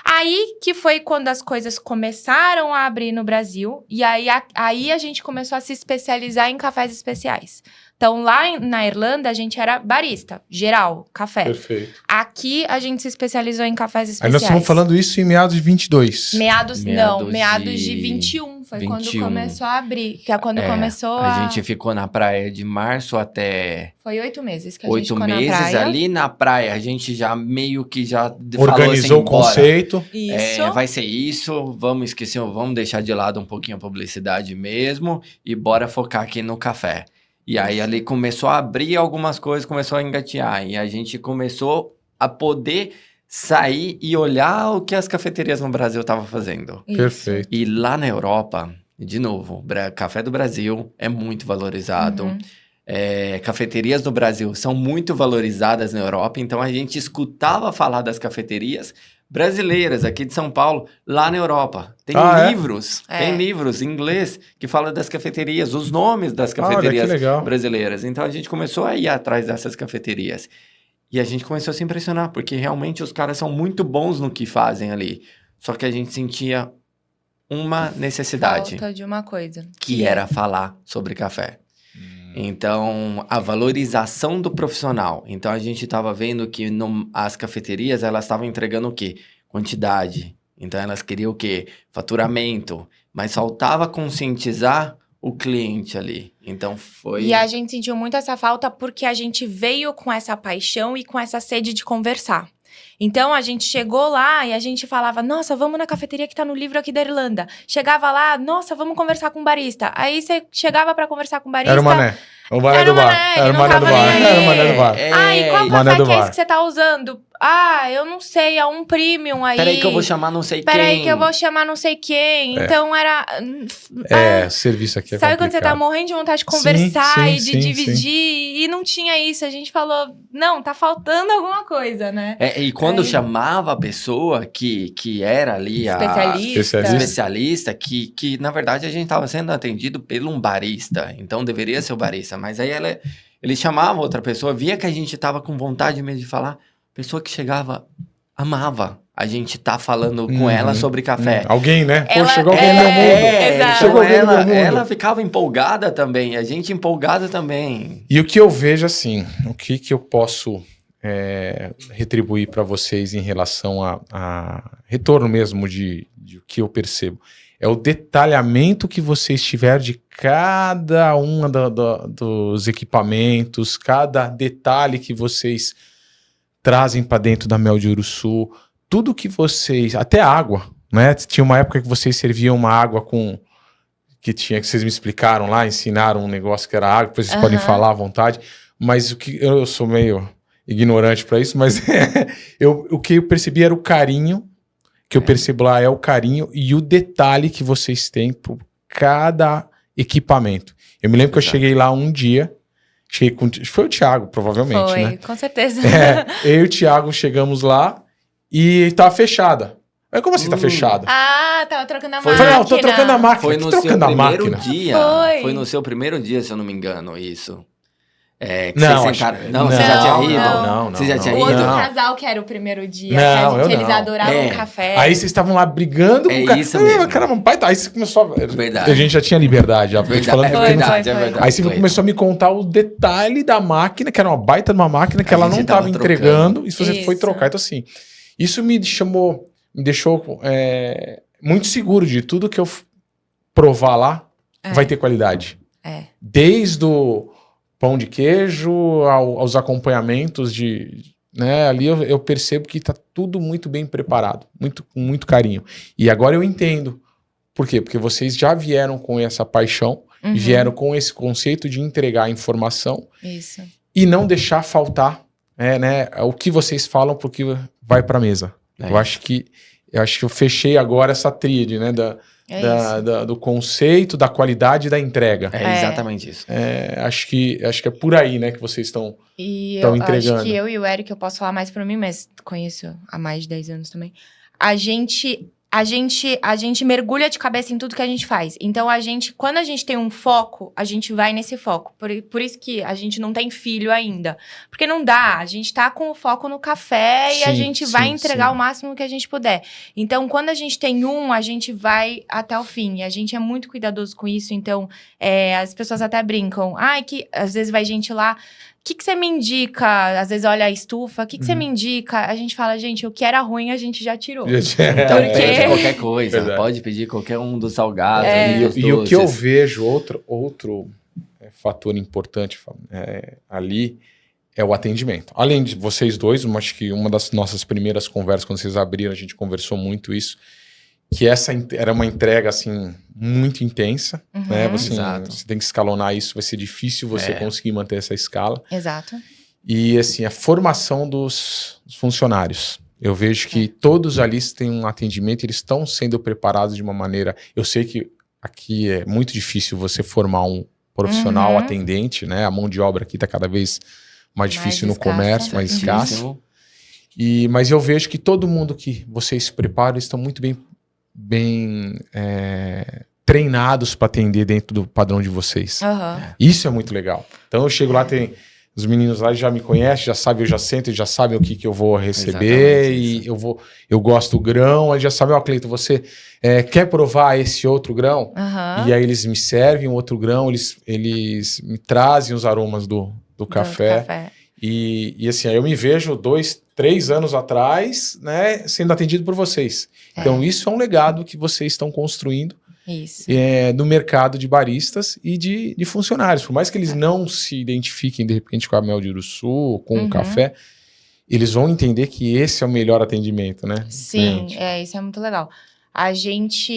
Aí que foi quando as coisas começaram a abrir no Brasil. E aí a gente começou a se especializar em cafés especiais. Então, lá na Irlanda, a gente era barista, geral, café. Perfeito. Aqui, a gente se especializou em cafés Aí especiais. nós estamos falando isso em meados de 22. Meados de 21. Foi 21. quando começou a abrir. Que é quando começou a gente ficou na praia de março até... Foi 8 meses que a gente 8 ficou meses na praia. ali na praia. A gente já meio que já Organizou falou assim, o conceito. Isso. vai ser isso, vamos deixar de lado um pouquinho a publicidade mesmo e bora focar aqui no café. E aí ali começou a abrir algumas coisas, começou a engatear. E a gente começou a poder sair e olhar o que as cafeterias no Brasil estavam fazendo. Isso. Perfeito. E lá na Europa, de novo, café do Brasil é muito valorizado. Cafeterias no Brasil são muito valorizadas na Europa. Então a gente escutava falar das cafeterias brasileiras aqui de São Paulo, lá na Europa. Tem livros, tem livros em inglês que falam das cafeterias, os nomes das cafeterias brasileiras. Então a gente começou a ir atrás dessas cafeterias. E a gente começou a se impressionar, porque realmente os caras são muito bons no que fazem ali. Só que a gente sentia uma necessidade. Falta de uma coisa. Que era falar sobre café. Então, a valorização do profissional. Então, a gente estava vendo que as cafeterias, elas estavam entregando o quê? Quantidade. Então, elas queriam o quê? Faturamento. Mas faltava conscientizar o cliente ali. Então, foi... E a gente sentiu muito essa falta porque a gente veio com essa paixão e com essa sede de conversar. Então, a gente chegou lá e a gente falava, nossa, vamos na cafeteria que tá no livro aqui da Irlanda. Chegava lá, nossa, vamos conversar com o barista. Aí, você chegava pra conversar com o barista... Era o Mané. O Mané do bar. Era o Mané do bar. Era o Mané do bar. Ai, qual café que é esse que você tá usando? eu não sei, é um premium aí. Peraí que eu vou chamar não sei quem. Peraí que eu vou chamar não sei quem. Então era... serviço aqui é sabe quando você tá morrendo de vontade de conversar e de sim, dividir? E não tinha isso. A gente falou, não, tá faltando alguma coisa, né? E quando chamava a pessoa que era ali especialista, que na verdade a gente tava sendo atendido por um barista. Então deveria ser o barista. Mas aí ele chamava outra pessoa, via que a gente tava com vontade mesmo de falar. Pessoa que chegava, amava a gente tá falando com ela sobre café. Alguém, né? Chegou alguém no meu mundo. Exato. Chegou alguém no meu mundo. Ela ficava empolgada também, a gente empolgada também. E o que eu vejo assim, o que eu posso retribuir para vocês em relação a retorno mesmo de o que eu percebo, é o detalhamento que vocês tiveram de cada uma dos equipamentos, cada detalhe que vocês trazem para dentro da Mel de Uruçu, tudo que vocês, até água, né? Tinha uma época que vocês serviam uma água que vocês me explicaram lá, ensinaram um negócio que era água, depois vocês podem falar à vontade, mas o que eu sou meio ignorante para isso, mas o que eu percebi era o carinho, que eu percebo lá é o carinho e o detalhe que vocês têm por cada equipamento. Eu me lembro que eu cheguei lá um dia, foi o Thiago, provavelmente, foi, né? Com certeza. Eu e o Thiago chegamos lá e tava fechada. Aí, como assim tá fechada? Tava trocando a máquina. Falei, tô trocando a máquina. Foi no seu primeiro dia. Foi no seu primeiro dia, se eu não me engano, isso. Você já tinha ido? Não. Você já tinha o ido? outro casal que era o primeiro dia, que eles adoravam o café. Aí vocês estavam lá brigando com o cara. Isso mesmo. Caramba, pai, aí você começou a... Verdade. A gente já tinha liberdade. Já, verdade, é verdade. Aí você começou a me contar o detalhe da máquina, que era uma baita de uma máquina, que ela não estava entregando, e você foi trocar. Então assim, isso me deixou muito seguro de tudo que eu provar lá vai ter qualidade. Desde o pão de queijo, aos acompanhamentos ali eu percebo que tá tudo muito bem preparado, com muito carinho. E agora eu entendo. Por quê? Porque vocês já vieram com essa paixão, vieram com esse conceito de entregar a informação e não deixar faltar o que vocês falam porque vai para a mesa. Eu acho que eu fechei agora essa tríade, né? Do conceito, da qualidade e da entrega. É exatamente isso. Acho que é por aí, né, que vocês estão entregando. Acho que eu e o Eric, eu posso falar mais por mim, mas conheço há mais de 10 anos também. A gente mergulha de cabeça em tudo que a gente faz. Então, quando a gente tem um foco, a gente vai nesse foco. Por isso que a gente não tem filho ainda. Porque não dá, a gente tá com o foco no café e a gente vai entregar o máximo que a gente puder. Então, quando a gente tem a gente vai até o fim. E a gente é muito cuidadoso com isso. Então, as pessoas até brincam. Que às vezes vai gente lá... O que você me indica? Às vezes olha a estufa. O que você me indica? A gente fala, gente, o que era ruim a gente já tirou. Então, pede qualquer coisa. Verdade. Pode pedir qualquer um dos salgados. E o que eu vejo, outro fator importante ali é o atendimento. Além de vocês dois, acho que uma das nossas primeiras conversas, quando vocês abriram, a gente conversou muito isso, que essa era uma entrega, assim, muito intensa, né? Você tem que escalonar isso, vai ser difícil você conseguir manter essa escala. Exato. E, assim, a formação dos funcionários. Eu vejo que todos ali têm um atendimento, eles estão sendo preparados de uma maneira... Eu sei que aqui é muito difícil você formar um profissional atendente, né? A mão de obra aqui está cada vez mais difícil no comércio, mais escasso. Mas eu vejo que todo mundo que vocês preparam estão muito bem treinados para atender dentro do padrão de vocês. Isso é muito legal. Então eu chego lá, tem os meninos lá já me conhecem, já sabem, eu já sento, já sabem o que eu vou receber e eu gosto do grão, aí já sabem, Cleiton, você quer provar esse outro grão? E aí eles me servem um outro grão, eles me trazem os aromas do café. E assim, aí eu me vejo 2, 3 anos atrás, né, sendo atendido por vocês. Então isso é um legado que vocês estão construindo no mercado de baristas e de funcionários. Por mais que eles não se identifiquem de repente com a Mel de Uruçu, com o café, eles vão entender que esse é o melhor atendimento, né? Sim, isso é muito legal. A gente,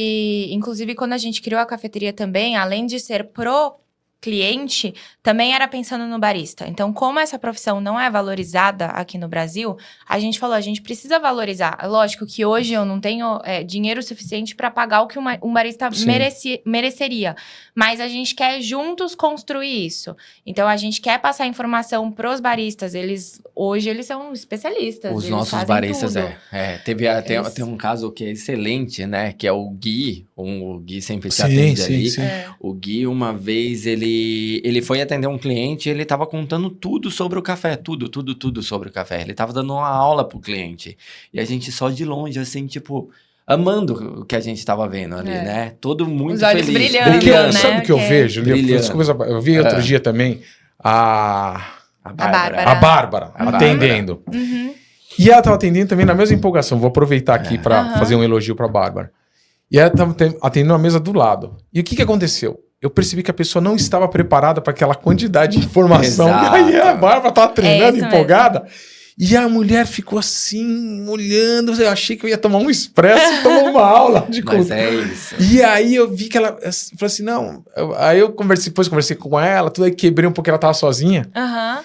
inclusive quando a gente criou a cafeteria também, além de ser pro cliente também era pensando no barista. Então, como essa profissão não é valorizada aqui no Brasil, a gente falou, a gente precisa valorizar. Lógico que hoje eu não tenho dinheiro suficiente para pagar o que um barista mereceria, mas a gente quer juntos construir isso. Então, a gente quer passar informação pros baristas. Hoje eles são especialistas. Os eles nossos fazem baristas, tudo. Tem um caso que é excelente, né? Que é o Gui. O Gui sempre te atende ali. Sim. O Gui, uma vez, ele foi atender um cliente e ele tava contando tudo sobre o café. Tudo sobre o café. Ele tava dando uma aula pro cliente. E a gente só de longe, assim, tipo... amando o que a gente tava vendo ali, né? Todo muito os olhos feliz. brilhando, né? Sabe o que eu vejo? Eu vi outro dia também a Bárbara atendendo. Uhum. E ela tava atendendo também na mesma empolgação. Vou aproveitar aqui para fazer um elogio pra Bárbara. E ela tava atendendo a mesa do lado. E o que aconteceu? Eu percebi que a pessoa não estava preparada para aquela quantidade de informação. Exato. E aí a Bárbara tava treinando, isso empolgada. E a mulher ficou assim, olhando. Eu achei que eu ia tomar um expresso e tomar uma aula de Mas cultura. é isso. E aí eu vi que ela... Eu falei assim, não... Aí eu conversei com ela, tudo aí quebrei um pouco, ela tava sozinha. Aham.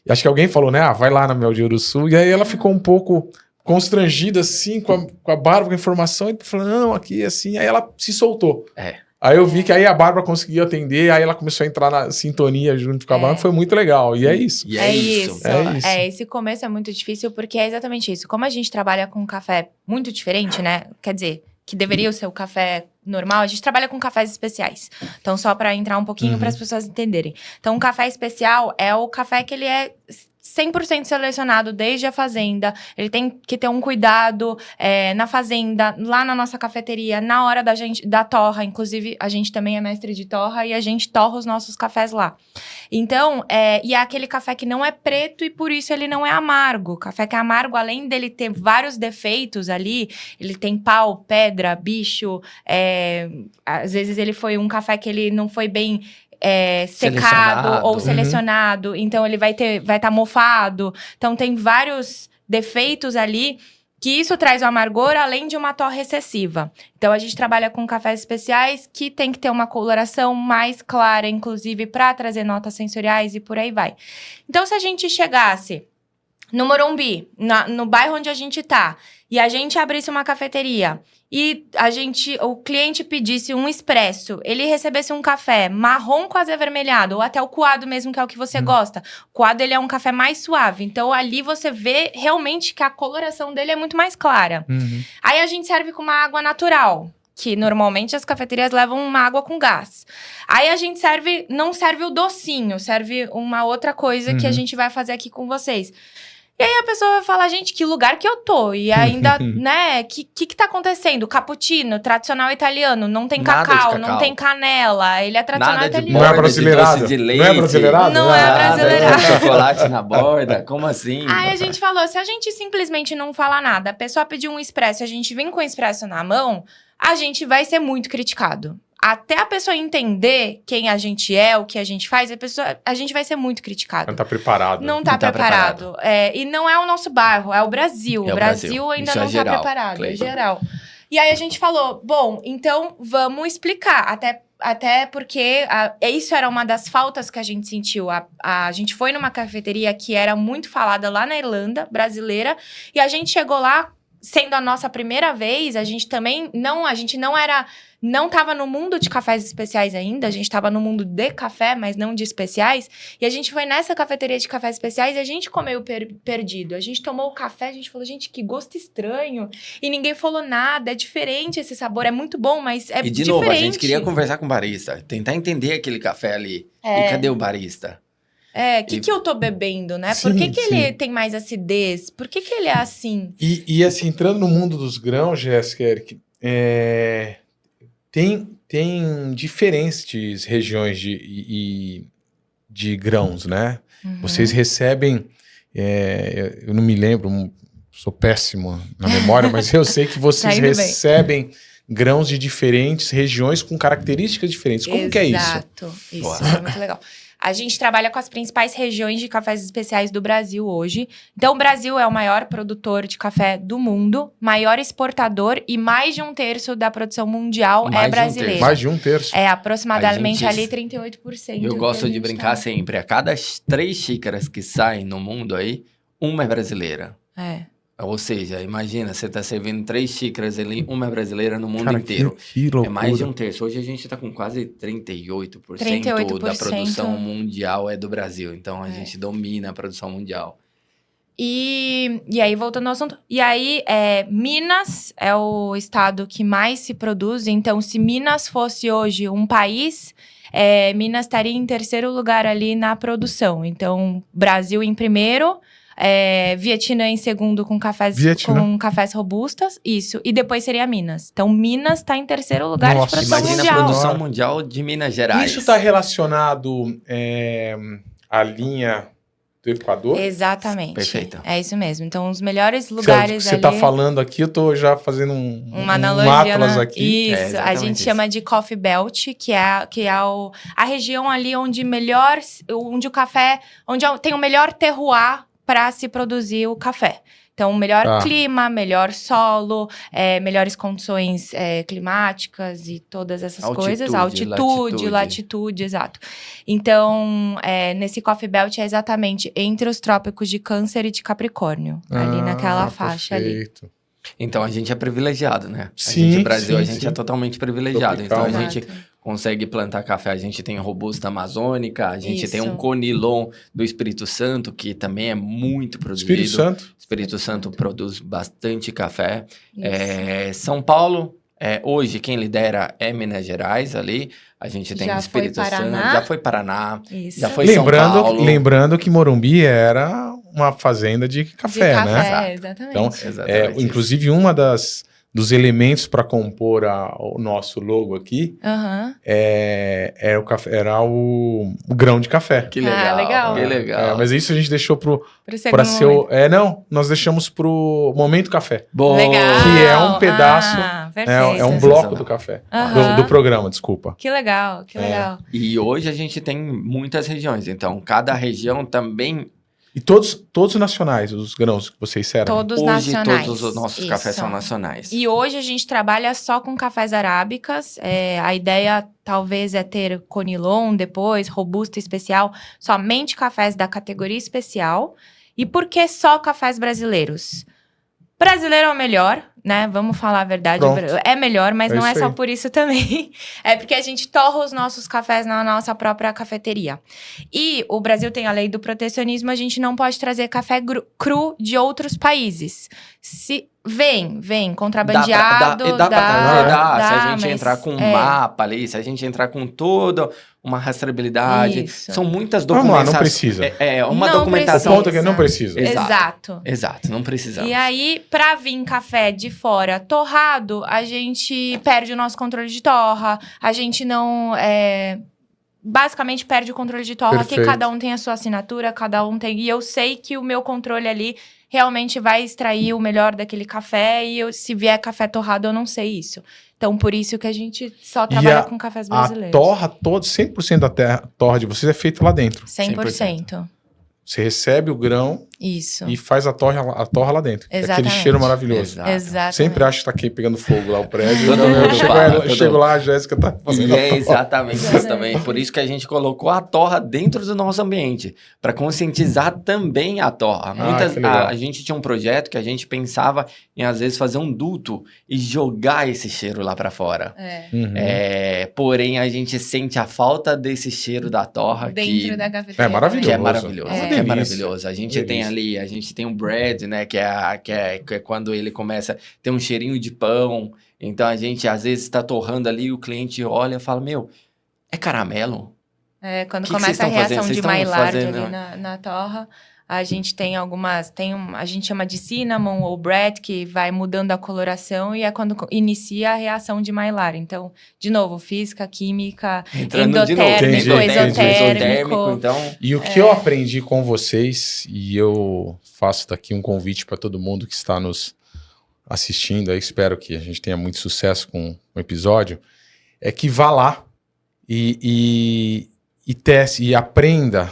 E acho que alguém falou, né? Vai lá na Mel de Ouro Sul. E aí ela ficou um pouco constrangida, assim, com a Bárbara, com a informação. E falou, não, aqui, assim. Aí ela se soltou. Aí eu vi que aí a Bárbara conseguiu atender, aí ela começou a entrar na sintonia junto com a Bárbara, foi muito legal. E é isso. E é isso. Esse começo é muito difícil porque é exatamente isso. Como a gente trabalha com um café muito diferente, né? Quer dizer, que deveria ser o café normal, a gente trabalha com cafés especiais. Então, só para entrar um pouquinho para as pessoas entenderem. Então, um café especial é o café que ele é 100% selecionado desde a fazenda. Ele tem que ter um cuidado na fazenda, lá na nossa cafeteria, na hora da torra. Inclusive, a gente também é mestre de torra e a gente torra os nossos cafés lá. Então, e é aquele café que não é preto e por isso ele não é amargo. O café que é amargo, além dele ter vários defeitos ali, ele tem pau, pedra, bicho. Às vezes ele foi um café que ele não foi bem... secado ou selecionado, então ele vai estar mofado. Então tem vários defeitos ali que isso traz o amargor além de uma torra excessiva. Então a gente trabalha com cafés especiais que tem que ter uma coloração mais clara, inclusive para trazer notas sensoriais e por aí vai. Então se a gente chegasse no Morumbi, no bairro onde a gente tá, e a gente abrisse uma cafeteria e o cliente pedisse um expresso, ele recebesse um café marrom quase avermelhado, ou até o coado mesmo, que é o que você gosta. O coado, ele é um café mais suave. Então, ali você vê realmente que a coloração dele é muito mais clara. Aí, a gente serve com uma água natural, que normalmente as cafeterias levam uma água com gás. Aí, a gente não serve o docinho, serve uma outra coisa que a gente vai fazer aqui com vocês. E aí a pessoa vai falar, gente, que lugar que eu tô? E ainda, né, que tá acontecendo? Cappuccino, tradicional italiano, não tem cacau, não tem canela, ele é tradicional italiano. Não é brasileirado? De leite, não é brasileirado? Não é brasileirado. Chocolate na borda, como assim? Aí a gente falou, se a gente simplesmente não falar nada, a pessoa pediu um expresso e a gente vem com o expresso na mão, a gente vai ser muito criticado. Até a pessoa entender quem a gente é, o que a gente faz, a gente vai ser muito criticado. Não tá preparado. Não tá preparado. E não é o nosso bairro, é o Brasil. O Brasil ainda não tá preparado, Cleiton. em geral. E aí a gente falou, bom, então vamos explicar. Até porque isso era uma das faltas que a gente sentiu. A gente foi numa cafeteria que era muito falada lá na Irlanda, brasileira, e a gente chegou lá, sendo a nossa primeira vez, a gente não estava no mundo de cafés especiais ainda, a gente estava no mundo de café, mas não de especiais, e a gente foi nessa cafeteria de cafés especiais e a gente comeu perdido. A gente tomou o café, a gente falou, gente, que gosto estranho, e ninguém falou nada, é diferente esse sabor, é muito bom, mas é diferente. E de novo, a gente queria conversar com o barista, tentar entender aquele café ali, e cadê o barista? Que eu tô bebendo, né? Por que ele tem mais acidez? Por que ele é assim? E assim, entrando no mundo dos grãos, Jéssica, Eric, tem diferentes regiões de grãos, né? Vocês recebem, eu não me lembro, sou péssimo na memória, mas eu sei que vocês recebem grãos de diferentes regiões com características diferentes. Como que é isso? Exato, isso é muito legal. A gente trabalha com as principais regiões de cafés especiais do Brasil hoje. Então, o Brasil é o maior produtor de café do mundo, maior exportador e mais de 1/3 da produção mundial é brasileira. Mais de 1/3. É aproximadamente A gente- ali 38%. Eu que gosto a de gente brincar tá. sempre. A cada 3 xícaras que saem no mundo aí, uma é brasileira. É. Ou seja, imagina, você tá servindo 3 xícaras ali, uma é brasileira no mundo Cara, inteiro. que loucura. É mais de 1/3. Hoje a gente tá com quase 38%, 38%. da produção mundial é do Brasil. Então, a gente domina a produção mundial. E aí, voltando ao assunto. E aí, Minas é o estado que mais se produz. Então, se Minas fosse hoje um país, Minas estaria em 3º lugar ali na produção. Então, Brasil em primeiro, Vietnã em segundo com cafés robustas. Isso. E depois seria Minas. Então, Minas está em 3º lugar Nossa, de produção Imagina mundial. a produção mundial de Minas Gerais. Isso está relacionado à linha do Equador? Exatamente. Perfeito. É isso mesmo. Então, os melhores lugares Você ali... está falando aqui, eu estou já fazendo uma analogia, atlas né? aqui. Isso, a exatamente gente isso. chama de Coffee Belt, que é a região ali onde o café, tem o melhor terroir para se produzir o café. Então, melhor clima, melhor solo, melhores condições climáticas e todas essas coisas. Latitude, exato. Então, nesse Coffee Belt é exatamente entre os trópicos de Câncer e de Capricórnio. Ali naquela faixa perfeito. ali. Então, a gente é privilegiado, né? Sim, No Brasil, sim, a gente sim. é totalmente privilegiado. Tropical. Então, a gente Exato. consegue plantar café. A gente tem robusta amazônica, a gente tem um Isso. conilon do Espírito Santo, que também é muito produzido. Espírito Santo? Espírito Santo produz bastante café. Isso. São Paulo, hoje quem lidera é Minas Gerais ali. A gente tem Já Espírito foi Paraná. Santo, já foi Paraná, Isso. já foi São Paulo. Lembrando que Morumbi era uma fazenda de café, de né? café, exatamente. Então, Exatamente isso. inclusive, uma dos elementos para compor o nosso logo aqui Aham. era o café, era o grão de café. Que legal, legal. que legal. Mas isso a gente deixou Pro para segundo ser momento. nós deixamos pro Momento Café. Boa. Legal. Que é um pedaço, Perfeito. É um bloco do café. Aham. Do programa, desculpa. Que legal, que legal. E hoje a gente tem muitas regiões, então cada região também. E todos nacionais, os grãos que vocês servem? Todos Hoje nacionais. todos os nossos Isso. cafés são nacionais. E hoje a gente trabalha só com cafés arábicas. A ideia talvez é ter conilon depois, robusta especial, somente cafés da categoria especial. E por que só cafés brasileiros? Brasileiro é o melhor, né? Vamos falar a verdade. Pronto. É melhor, mas É não é isso só aí. por isso também. É porque a gente torra os nossos cafés na nossa própria cafeteria. E o Brasil tem a lei do protecionismo, a gente não pode trazer café cru de outros países. Se vem contrabandeado, Dá pra trazer, dá. Se a gente mas entrar com um mapa ali, se a gente entrar com toda uma rastreabilidade. Isso. São muitas Vamos lá, documentações. não precisa. Uma Não O documentação. ponto é que não precisa. Exato. Exato, não precisamos. E aí, pra vir café de fora torrado, a gente perde o nosso controle de torra, a gente não... basicamente perde o controle de torra, Perfeito. que cada um tem a sua assinatura, cada um tem... E eu sei que o meu controle ali realmente vai extrair o melhor daquele café, e se vier café torrado, eu não sei isso. Então, por isso que a gente só trabalha com cafés brasileiros. A torra toda, 100% da torra de vocês é feita lá dentro. 100%. Você recebe o grão Isso. e faz a torra lá dentro. É aquele Exatamente. cheiro maravilhoso. Exato. Exatamente. Sempre acho que tá aqui pegando fogo lá o prédio. Todo mundo fala, todo Chego lá, a Jéssica tá fazendo E a é torra. exatamente isso também. Por isso que a gente colocou a torra dentro do nosso ambiente, para conscientizar também a torra. que legal. A gente tinha um projeto que a gente pensava em, às vezes, fazer um duto e jogar esse cheiro lá para fora. Uhum. Porém, a gente sente a falta desse cheiro da torra Dentro da cafeteria. É maravilhoso. que é maravilhoso. É uma Que é delícia. maravilhoso. A gente tem ali, a gente tem o bread, né? Que é quando ele começa a ter um cheirinho de pão. Então a gente às vezes está torrando ali e o cliente olha e fala: Meu, é caramelo? Quando Que vocês começa a estão reação fazendo? Vocês de estão Maillard fazendo- ali na torra, a gente tem algumas... a gente chama de cinnamon ou bread, que vai mudando a coloração e é quando inicia a reação de Maillard. Então, de novo, física, química, Entrando de novo. endotérmico, Entendi, exotérmico. Então, E o que eu aprendi com vocês, e eu faço daqui um convite para todo mundo que está nos assistindo, aí espero que a gente tenha muito sucesso com o episódio, é que vá lá e e teste e aprenda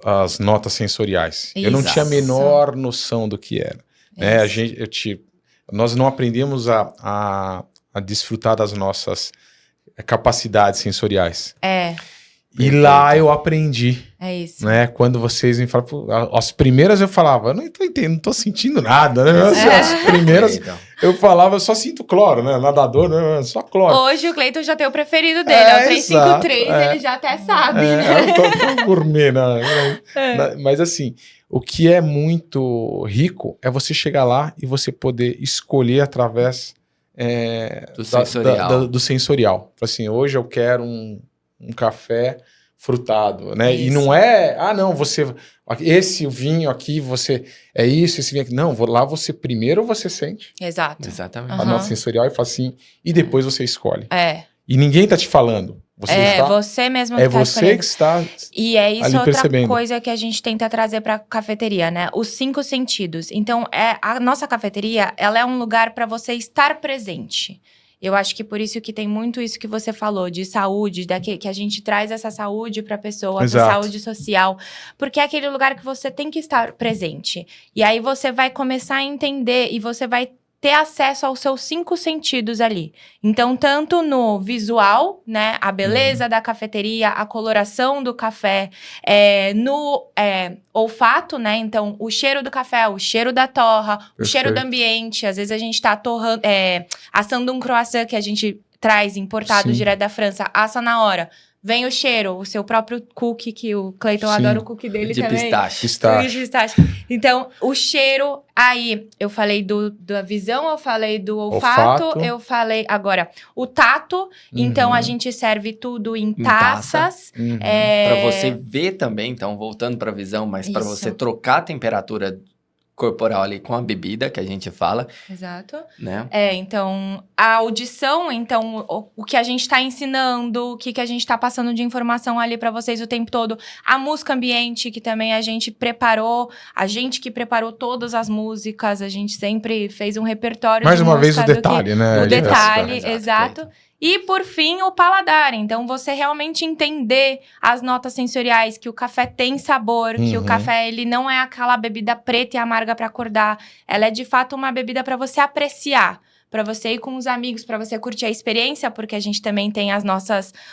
as notas sensoriais. Eu não tinha a menor noção do que era. Né? Nós não aprendemos a desfrutar das nossas capacidades sensoriais. E lá eu aprendi. É isso. Né? Quando vocês me falam... As primeiras eu falava, eu não tô entendendo, não tô sentindo nada. Né? As primeiras eu falava, eu só sinto cloro, né? Nadador, né? Só cloro. Hoje o Cleiton já tem o preferido dele, é o 353, ele já até sabe, né? Eu tô gourmet, né? Mas assim, o que é muito rico é você chegar lá e você poder escolher através do sensorial. Assim, hoje eu quero um café frutado, né? Isso. E não é, esse vinho aqui, é isso, esse vinho aqui. Não, lá primeiro você sente. Exatamente. A nota sensorial e fala assim, e depois você escolhe. E ninguém tá te falando. Você mesmo que tá você que está e é isso ali outra percebendo. Coisa que a gente tenta trazer pra cafeteria, né? Os 5 sentidos. Então, a nossa cafeteria, ela é um lugar para você estar presente. Eu acho que por isso que tem muito isso que você falou, de saúde, que a gente traz essa saúde para a pessoa, essa saúde social. Porque é aquele lugar que você tem que estar presente. E aí você vai começar a entender e você vai ter acesso aos seus 5 sentidos ali. Então, tanto no visual, né? A beleza da cafeteria, a coloração do café, no olfato, né? Então, o cheiro do café, o cheiro da torra, o cheiro do ambiente. Às vezes a gente tá assando um croissant que a gente traz importado direto da França, assa na hora. Vem o cheiro, o seu próprio cookie, que o Cleiton adora o cookie dele também. De pistache. Então, o cheiro, aí, eu falei da visão, eu falei do olfato, eu falei, agora, o tato, então a gente serve tudo em taças. Para você ver também, então, voltando para a visão, mas para você trocar a temperatura corporal ali com a bebida, que a gente fala. Exato. Né? Então, a audição, então, o que a gente tá ensinando, o que a gente tá passando de informação ali pra vocês o tempo todo. A música ambiente, que também a gente preparou, a gente que preparou todas as músicas, a gente sempre fez um repertório mais de uma vez o detalhe, né? O detalhe, exato. E, por fim, o paladar. Então, você realmente entender as notas sensoriais, que o café tem sabor, que o café, ele não é aquela bebida preta e amarga para acordar. Ela é, de fato, uma bebida para você apreciar. Para você ir com os amigos, para você curtir a experiência, porque a gente também tem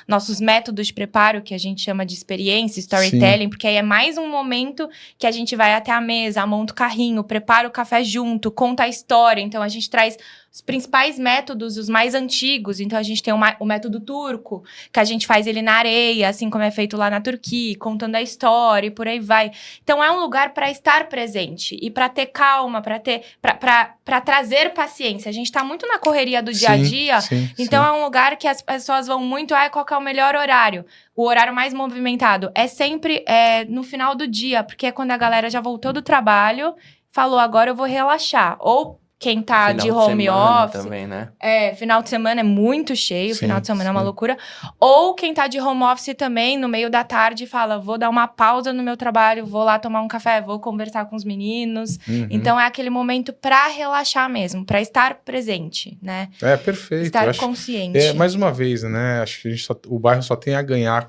nossos métodos de preparo, que a gente chama de experiência, storytelling, porque aí é mais um momento que a gente vai até a mesa, monta o carrinho, prepara o café junto, conta a história. Então, a gente traz os principais métodos, os mais antigos. Então, a gente tem o método turco, que a gente faz ele na areia, assim como é feito lá na Turquia, contando a história e por aí vai. Então, é um lugar para estar presente e para ter calma, para trazer paciência. A gente tá muito na correria do dia a dia, então é um lugar que as pessoas vão muito, qual que é o melhor horário? O horário mais movimentado é sempre no final do dia, porque é quando a galera já voltou do trabalho, falou, agora eu vou relaxar. Ou quem tá de home office. Também, né? Final de semana é muito cheio, final de semana é uma loucura. Ou quem tá de home office também, no meio da tarde, fala, vou dar uma pausa no meu trabalho, vou lá tomar um café, vou conversar com os meninos. Então, é aquele momento pra relaxar mesmo, pra estar presente, né? Perfeito. Estar consciente. Mais uma vez, né? Acho que o bairro só tem a ganhar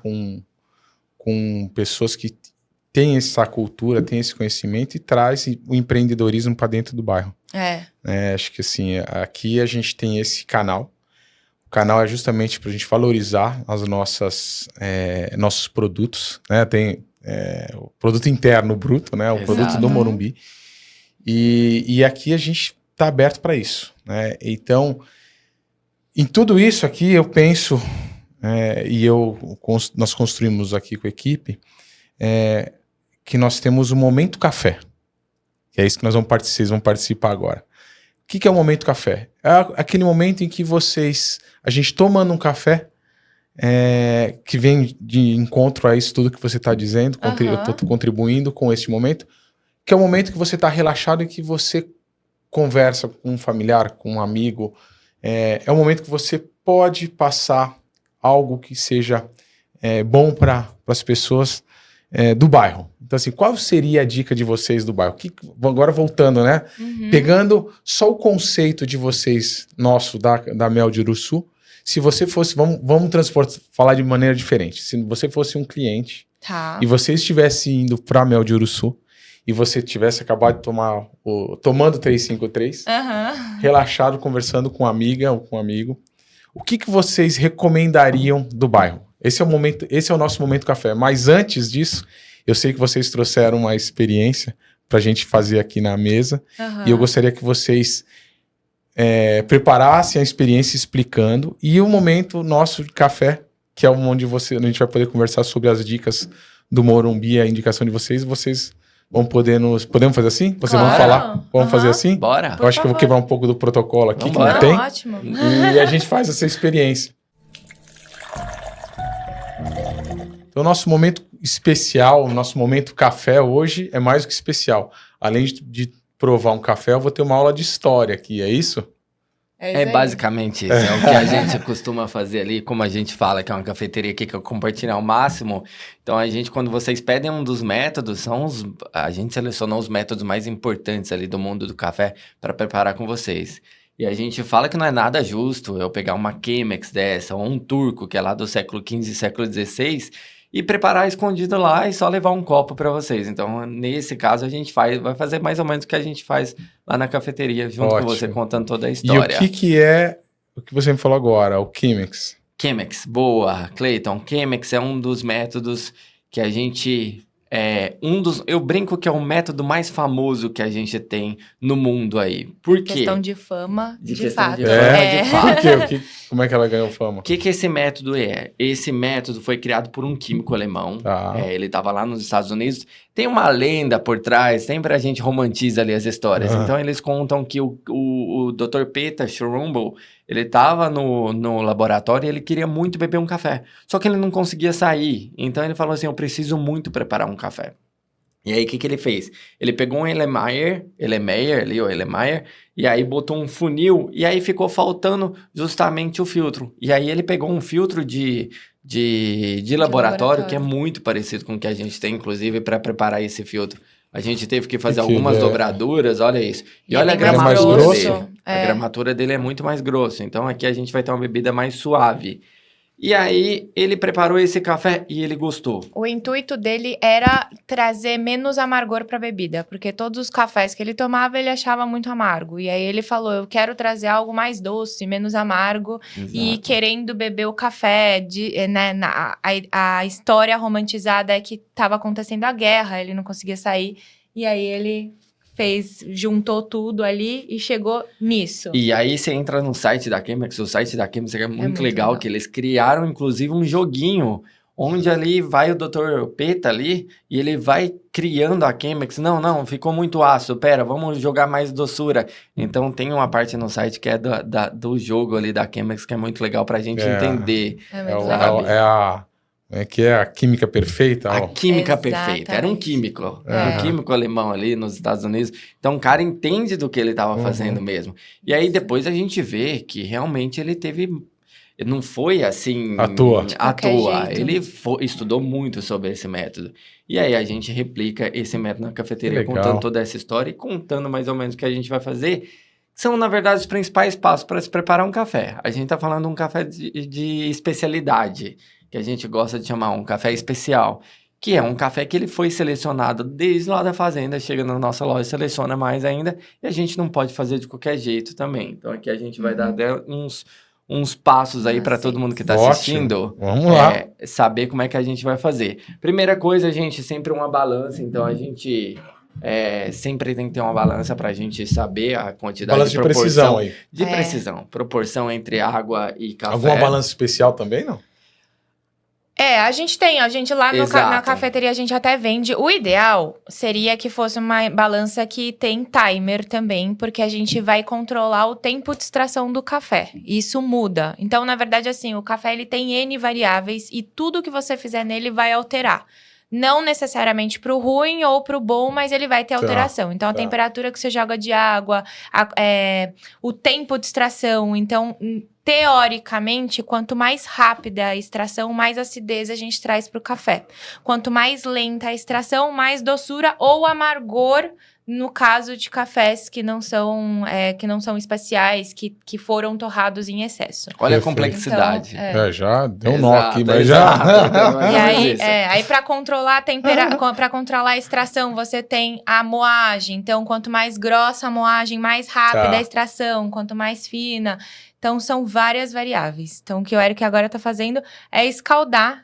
com pessoas que têm essa cultura, têm esse conhecimento e traz o empreendedorismo para dentro do bairro. Acho que assim, aqui a gente tem esse canal. O canal é justamente para a gente valorizar nossos produtos, né? Tem o produto interno bruto, né? O produto do Morumbi. E aqui a gente está aberto para isso, né? Então, em tudo isso aqui eu penso, nós construímos aqui com a equipe, que nós temos o Momento Café. Que é isso que vocês vão participar agora. O que é o Momento Café? É aquele momento em que a gente tomando um café, que vem de encontro a isso tudo que você está dizendo, eu estou contribuindo com este momento, que é o momento que você está relaxado e que você conversa com um familiar, com um amigo. É o momento que você pode passar algo que seja bom para as pessoas do bairro. Então, assim, qual seria a dica de vocês do bairro? Agora voltando, né? Pegando só o conceito de vocês, nosso, da Mel de Uruçu, Se você fosse, vamos falar de maneira diferente. Se você fosse um cliente Tá. e você estivesse indo para Mel de Uruçu e você tivesse acabado de tomando 353, relaxado, conversando com uma amiga ou com um amigo, o que vocês recomendariam do bairro? Esse é o nosso momento café. Mas antes disso, eu sei que vocês trouxeram uma experiência para a gente fazer aqui na mesa e eu gostaria que vocês preparassem a experiência explicando e o momento nosso de café, que é onde a gente vai poder conversar sobre as dicas do Morumbi, a indicação de vocês vão poder podemos fazer assim? Vocês vão falar? Vamos fazer assim? Bora. Eu acho que eu vou quebrar um pouco do protocolo aqui, que não tem. Ótimo. E a gente faz essa experiência. Então, o nosso momento especial, o nosso momento café hoje é mais do que especial. Além de provar um café, eu vou ter uma aula de história aqui, é isso? É basicamente isso, é o que a gente costuma fazer ali, como a gente fala que é uma cafeteria aqui que eu compartilhar ao máximo. Então quando vocês pedem um dos métodos, a gente selecionou os métodos mais importantes ali do mundo do café para preparar com vocês. E a gente fala que não é nada justo eu pegar uma Chemex dessa, ou um turco, que é lá do século XV e século XVI, e preparar escondido lá e só levar um copo para vocês. Então, nesse caso, a gente vai fazer mais ou menos o que a gente faz lá na cafeteria, junto com você, contando toda a história. E o que é o que você me falou agora, o Chemex? Chemex, boa, Clayton. Chemex é um dos métodos que a gente... eu brinco que é o método mais famoso que a gente tem no mundo aí. Por quê? Questão de fama, de fato. De fato. Por quê? Como é que ela ganhou fama? O que esse método é? Esse método foi criado por um químico alemão. Ele estava lá nos Estados Unidos. Tem uma lenda por trás, sempre a gente romantiza ali as histórias. Então, eles contam que o Dr. Peter Schrumbel, ele estava no laboratório e ele queria muito beber um café. Só que ele não conseguia sair. Então, ele falou assim, eu preciso muito preparar um café. E aí, o que ele fez? Ele pegou um Erlenmeyer, e aí botou um funil, e aí ficou faltando justamente o filtro. E aí, ele pegou um filtro de laboratório, que é muito parecido com o que a gente tem, inclusive, para preparar esse filtro. A gente teve que fazer algumas dobraduras, olha isso. E olha a gramatura dele. A gramatura dele é muito mais grosso. Então, aqui a gente vai ter uma bebida mais suave. E aí, ele preparou esse café e ele gostou. O intuito dele era trazer menos amargor para a bebida, porque todos os cafés que ele tomava, ele achava muito amargo. E aí, ele falou, eu quero trazer algo mais doce, menos amargo. Exato. E querendo beber o café, a história romantizada é que estava acontecendo a guerra, ele não conseguia sair. E aí, ele... juntou tudo ali e chegou nisso. E aí você entra no site da Chemex, o site da Chemex é muito legal, que eles criaram inclusive um joguinho, onde ali vai o Dr. Peta ali, e ele vai criando a Chemex, não, ficou muito ácido, pera, vamos jogar mais doçura. Então tem uma parte no site que é do jogo ali da Chemex, que é muito legal pra gente entender. Que é a química perfeita? A química perfeita. Era um químico. Um químico alemão ali nos Estados Unidos. Então, o cara entende do que ele estava fazendo mesmo. E aí, depois a gente vê que realmente ele teve... Não foi assim... À toa. Ele estudou muito sobre esse método. E aí, a gente replica esse método na cafeteria, contando toda essa história e contando mais ou menos o que a gente vai fazer. São, na verdade, os principais passos para se preparar um café. A gente está falando de um café de especialidade, que a gente gosta de chamar um café especial, que é um café que ele foi selecionado desde lá da fazenda, chega na nossa loja, seleciona mais ainda, e a gente não pode fazer de qualquer jeito também. Então, aqui a gente vai dar uns passos aí para todo mundo que está assistindo. Vamos lá. Saber como é que a gente vai fazer. Primeira coisa, gente, sempre uma balança, então a gente... sempre tem que ter uma balança para a gente saber a quantidade balança de proporção. Precisão aí. De precisão. Proporção entre água e café. Alguma balança especial também, não? A gente tem. A gente lá na cafeteria, a gente até vende. O ideal seria que fosse uma balança que tem timer também, porque a gente vai controlar o tempo de extração do café. Isso muda. Então, na verdade, assim, o café ele tem N variáveis e tudo que você fizer nele vai alterar. Não necessariamente pro ruim ou pro bom, mas ele vai ter alteração. Então, a temperatura que você joga de água, o tempo de extração. Então, teoricamente, quanto mais rápida a extração, mais acidez a gente traz pro café. Quanto mais lenta a extração, mais doçura ou amargor no caso de cafés que não são especiais, que foram torrados em excesso. Olha a Perfeito. complexidade. Então, Já deu um nó aqui, mas exato. já... E aí para controlar para controlar a extração, você tem a moagem. Então, quanto mais grossa a moagem, mais rápida Tá. a extração, quanto mais fina. Então, são várias variáveis. Então, o que o Eric agora tá fazendo é escaldar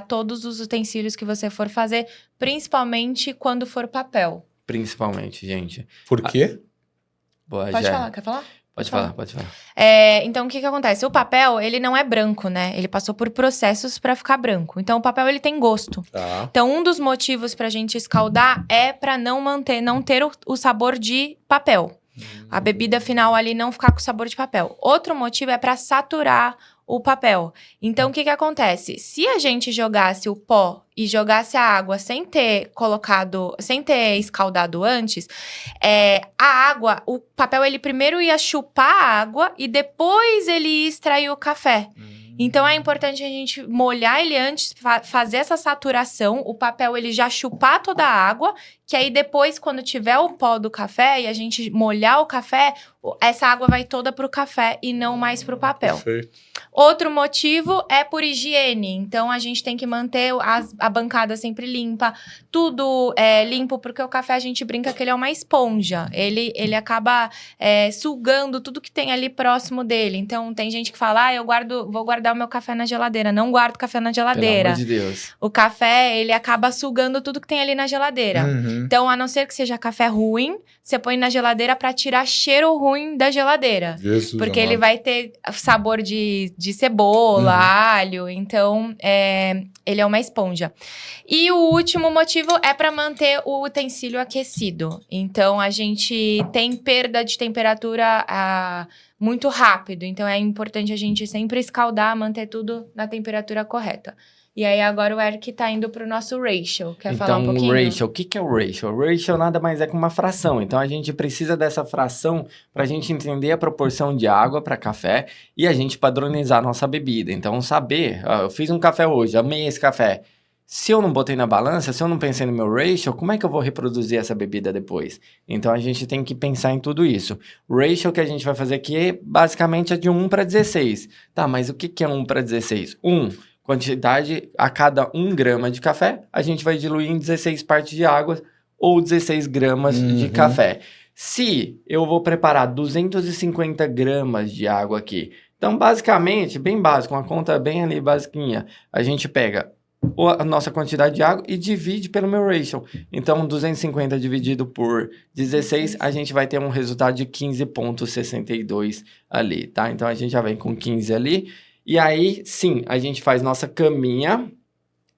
todos os utensílios que você for fazer, principalmente quando for papel. Principalmente, gente. Por quê? Boa, Pode Jé. falar, quer falar? Pode falar. Então, o que acontece? O papel, ele não é branco, né? Ele passou por processos para ficar branco. Então, o papel, ele tem gosto. Tá. Então, um dos motivos pra gente escaldar é para não ter o sabor de papel. A bebida final ali não ficar com sabor de papel. Outro motivo é para saturar o papel. Então, o que acontece? Se a gente jogasse o pó e jogasse a água sem ter escaldado antes, a água, o papel, ele primeiro ia chupar a água e depois ele ia extrair o café. Então, é importante a gente molhar ele antes, fazer essa saturação, o papel ele já chupar toda a água, que aí depois, quando tiver o pó do café e a gente molhar o café, essa água vai toda pro café e não mais pro papel. Perfeito. Outro motivo é por higiene. Então, a gente tem que manter a bancada sempre limpa, tudo limpo, porque o café a gente brinca que ele é uma esponja. Ele acaba sugando tudo que tem ali próximo dele. Então, tem gente que fala, vou guardar o meu café na geladeira. Não guardo café na geladeira. Pelo amor de Deus. O café, ele acaba sugando tudo que tem ali na geladeira. Uhum. Então, a não ser que seja café ruim, você põe na geladeira pra tirar cheiro ruim da geladeira. Jesus Porque amado. ele vai ter sabor de cebola, alho. Então, ele é uma esponja. E o último motivo é para manter o utensílio aquecido. Então, a gente tem perda de temperatura muito rápido. Então, é importante a gente sempre escaldar, manter tudo na temperatura correta. E aí, agora o Eric tá indo pro nosso ratio. Quer falar um pouquinho? Então, o ratio, o que é o ratio? O ratio nada mais é que uma fração. Então, a gente precisa dessa fração para a gente entender a proporção de água para café e a gente padronizar a nossa bebida. Então, saber, eu fiz um café hoje, amei esse café. Se eu não botei na balança, se eu não pensei no meu ratio, como é que eu vou reproduzir essa bebida depois? Então, a gente tem que pensar em tudo isso. O ratio que a gente vai fazer aqui, basicamente, é de 1 para 16. Tá, mas o que é 1 para 16? 1... quantidade, a cada 1 grama de café, a gente vai diluir em 16 partes de água ou 16 gramas de café. Se eu vou preparar 250 gramas de água aqui, então basicamente, bem básico, uma conta bem ali basiquinha, a gente pega a nossa quantidade de água e divide pelo meu ratio. Então, 250 dividido por 16, a gente vai ter um resultado de 15,62 ali, tá? Então, a gente já vem com 15 ali. E aí, sim, a gente faz nossa caminha,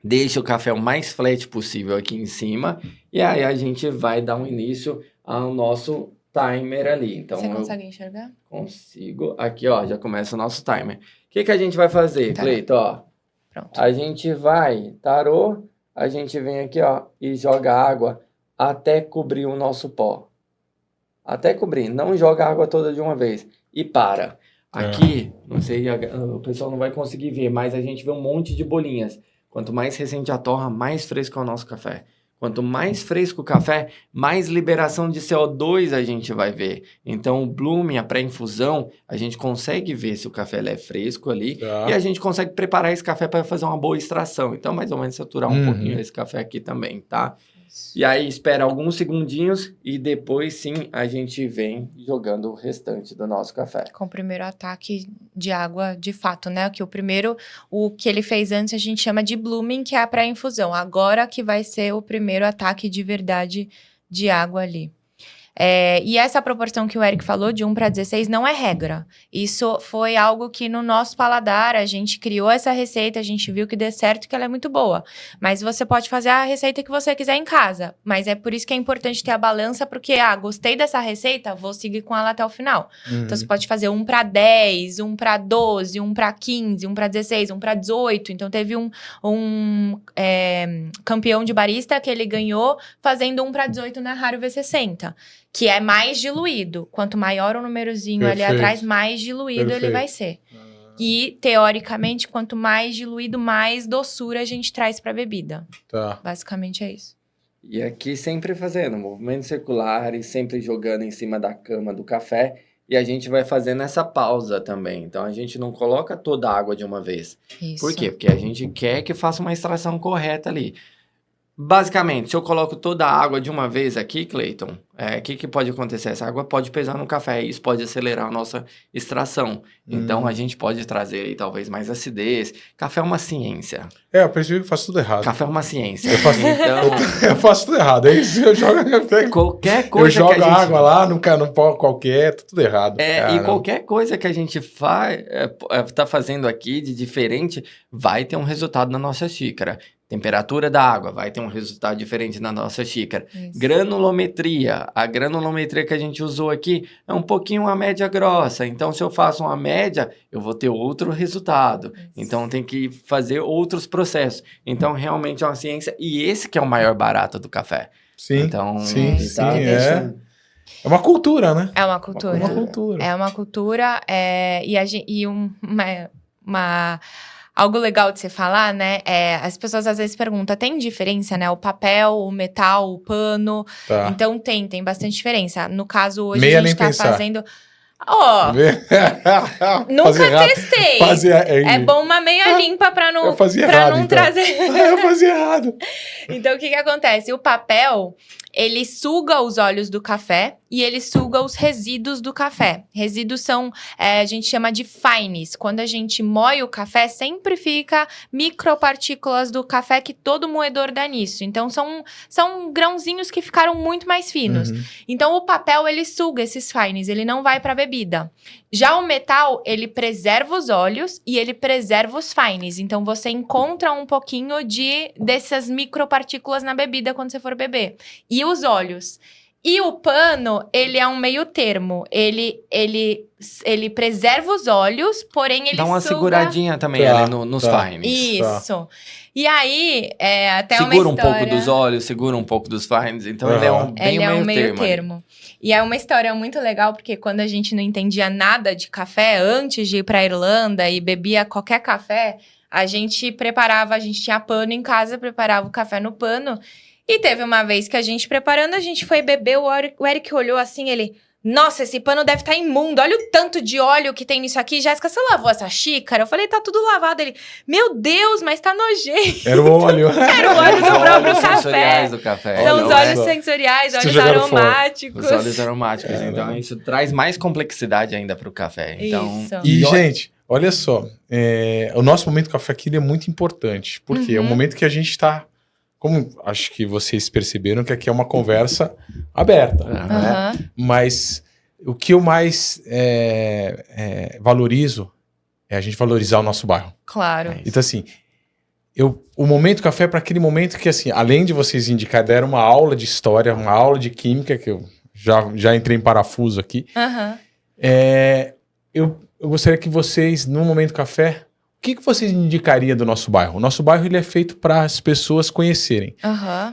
deixa o café o mais flat possível aqui em cima, e aí a gente vai dar um início ao nosso timer ali. Então, Você consegue enxergar? Consigo. Aqui, ó, já começa o nosso timer. O que a gente vai fazer, Cleito? Ó, pronto. A gente vai, tarô, a gente vem aqui, ó, e joga água até cobrir o nosso pó. Até cobrir, não joga a água toda de uma vez. E para. Aqui, não sei, o pessoal não vai conseguir ver, mas a gente vê um monte de bolinhas. Quanto mais recente a torra, mais fresco é o nosso café. Quanto mais fresco o café, mais liberação de CO2 a gente vai ver. Então, o blooming, a pré-infusão, a gente consegue ver se o café é fresco ali. E a gente consegue preparar esse café para fazer uma boa extração. Então, mais ou menos, saturar um pouquinho esse café aqui também, tá? E aí, espera alguns segundinhos e depois, sim, a gente vem jogando o restante do nosso café. Com o primeiro ataque de água, de fato, né? O que ele fez antes, a gente chama de blooming, que é a pré-infusão. Agora que vai ser o primeiro ataque de verdade de água ali. E essa proporção que o Eric falou, de 1 para 16, não é regra. Isso foi algo que no nosso paladar, a gente criou essa receita, a gente viu que deu certo, que ela é muito boa. Mas você pode fazer a receita que você quiser em casa. Mas é por isso que é importante ter a balança, porque, gostei dessa receita, vou seguir com ela até o final. Então, você pode fazer 1 para 10, 1 para 12, 1 para 15, 1 para 16, 1 para 18. Então, teve um campeão de barista que ele ganhou fazendo 1 para 18 na Raro V60. Que é mais diluído. Quanto maior o númerozinho ali atrás, mais diluído ele vai ser. E, teoricamente, quanto mais diluído, mais doçura a gente traz pra bebida. Tá. Basicamente é isso. E aqui sempre fazendo movimentos circulares, sempre jogando em cima da cama do café. E a gente vai fazendo essa pausa também. Então, a gente não coloca toda a água de uma vez. Isso. Por quê? Porque a gente quer que faça uma extração correta ali. Basicamente, se eu coloco toda a água de uma vez aqui, Cleiton, o que pode acontecer? Essa água pode pesar no café e isso pode acelerar a nossa extração. Então, a gente pode trazer aí, talvez mais acidez. Café é uma ciência. Eu percebi que eu faço tudo errado. Café é uma ciência. Então... eu faço tudo errado. É isso, eu jogo qualquer coisa eu jogo que a gente... água lá no pó qualquer, tudo errado. E qualquer coisa que a gente tá fazendo aqui de diferente vai ter um resultado na nossa xícara. Temperatura da água vai ter um resultado diferente na nossa xícara. Isso. Granulometria. A granulometria que a gente usou aqui é um pouquinho a média grossa. Então, se eu faço uma média, eu vou ter outro resultado. Isso. Então, tem que fazer outros processos. Então, realmente é uma ciência. E esse que é o maior barato do café. Sim, então, sim, tá? é uma cultura, né? É uma cultura. Uma cultura. É uma cultura. Algo legal de você falar, né? As pessoas às vezes perguntam, tem diferença, né? O papel, o metal, o pano. Tá. Então tem bastante diferença. No caso, hoje Meia a gente nem tá pensar. fazendo. Nunca testei. É bom uma meia limpa pra não, eu fazia errado, não então. trazer. Eu fazia errado. Então, o que acontece? O papel, ele suga os óleos do café e ele suga os resíduos do café. Resíduos são, a gente chama de fines. Quando a gente moe o café, sempre fica micropartículas do café que todo moedor dá nisso. Então, são grãozinhos que ficaram muito mais finos. Então, o papel, ele suga esses fines, ele não vai pra bebida. Já o metal, ele preserva os óleos e ele preserva os fines. Então, você encontra um pouquinho dessas micropartículas na bebida quando você for beber. E os óleos. E o pano, ele é um meio termo. Ele preserva os óleos, porém ele dá uma suga... seguradinha também ali nos fines. Isso. Tá. E aí, até segura uma história... um pouco dos óleos, segura um pouco dos fines. Então, ele é um meio termo. E é uma história muito legal, porque quando a gente não entendia nada de café, antes de ir pra Irlanda e bebia qualquer café, a gente tinha pano em casa, preparava o café no pano. E teve uma vez que a gente preparando, a gente foi beber, o Eric olhou assim, ele... Nossa, esse pano deve estar imundo. Olha o tanto de óleo que tem nisso aqui. Jéssica, você lavou essa xícara? Eu falei, tá tudo lavado. Ele, meu Deus, mas tá nojento. Era o óleo. Era o óleo do próprio sensoriais café. do café. São os óleos sensoriais, óleos aromáticos. Os óleos aromáticos. Então, isso traz mais complexidade ainda pro café. Então, isso. E, gente, olha só. O nosso momento café aqui ele é muito importante. Porque é o momento que a gente tá... Como acho que vocês perceberam que aqui é uma conversa aberta, né? Mas o que eu mais valorizo é a gente valorizar o nosso bairro. Claro. Então, assim, o momento café é para aquele momento que, assim, além de vocês indicar, deram uma aula de história, uma aula de química, que eu já entrei em parafuso aqui. Eu gostaria que vocês, no momento café... O que vocês indicariam do nosso bairro? O nosso bairro ele é feito para as pessoas conhecerem.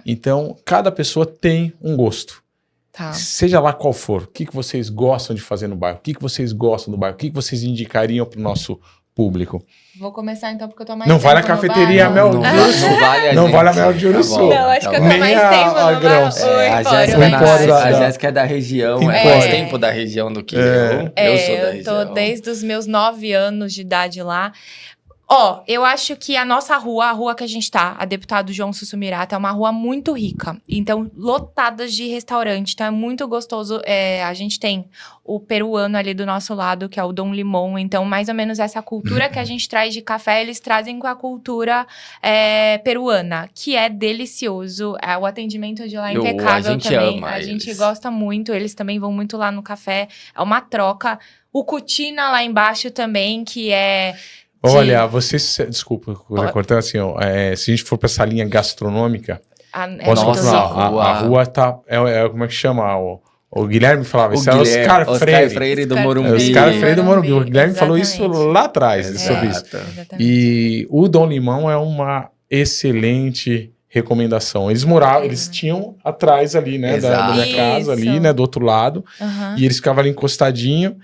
Então, cada pessoa tem um gosto. Tá. Seja lá qual for. O que vocês gostam de fazer no bairro? O que vocês gostam do bairro? O que vocês indicariam para o nosso público? Vou começar então, porque eu tô mais não tempo vale a cafeteria Mel de Uruçu. Não vale a Mel de Uruçu. Não, acho que eu tô Nem mais tempo a no Grãos. A Jéssica é da região, é mais tempo da região do que eu. Eu sou da região. Eu tô desde os meus 9 anos de idade lá. Eu acho que a nossa rua, a rua que a gente tá, a Deputado João Sussumirata, é uma rua muito rica. Então, lotadas de restaurante. Então, é muito gostoso. A gente tem o peruano ali do nosso lado, que é o Dom Limon. Então, mais ou menos essa cultura que a gente traz de café, eles trazem com a cultura peruana, que é delicioso. O atendimento de lá é impecável também. A gente gosta muito. Eles também vão muito lá no café. É uma troca. O Cutina lá embaixo também, que é... Olha, vocês... Desculpa, cortando assim, se a gente for para essa linha gastronômica, posso continuar. A rua tá... como é que chama? O Guilherme falava, isso é Oscar Freire do Morumbi. Oscar Freire do Morumbi. O Guilherme falou Exatamente. isso lá atrás, sobre isso. Exatamente. E o Dom Limão é uma excelente recomendação. Eles tinham atrás ali, né, da minha casa, ali, né, do outro lado, e eles ficavam ali encostadinho.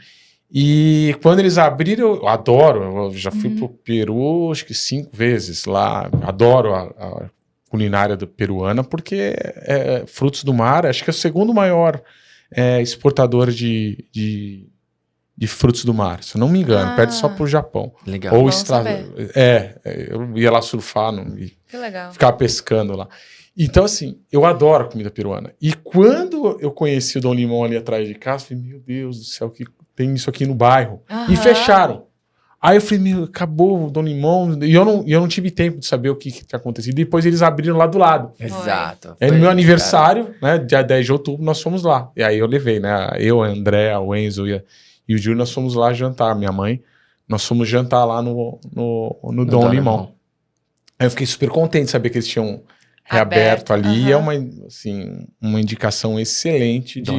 E quando eles abriram, eu adoro, eu já fui pro Peru, acho que 5 vezes lá, adoro culinária peruana, porque frutos do mar, acho que é o segundo maior exportador de frutos do mar, se eu não me engano, perde só pro Japão. Legal. Ou eu ia lá surfar e Que legal. ficar pescando lá. Então, assim, eu adoro a comida peruana. E quando eu conheci o Dom Limão ali atrás de casa, eu falei, meu Deus do céu, que tem isso aqui no bairro. E fecharam. Aí eu falei, meu, acabou o Dom Limão. E eu não tive tempo de saber o que tinha acontecido. Depois eles abriram lá do lado. Exato. Aí no meu aniversário, né, dia 10 de outubro, nós fomos lá. E aí eu levei, né, eu, a André, o Enzo e o Júlio, nós fomos lá jantar. Minha mãe, nós fomos jantar lá no Dom Limão. Aí eu fiquei super contente de saber que eles tinham reaberto ali. É uma indicação excelente de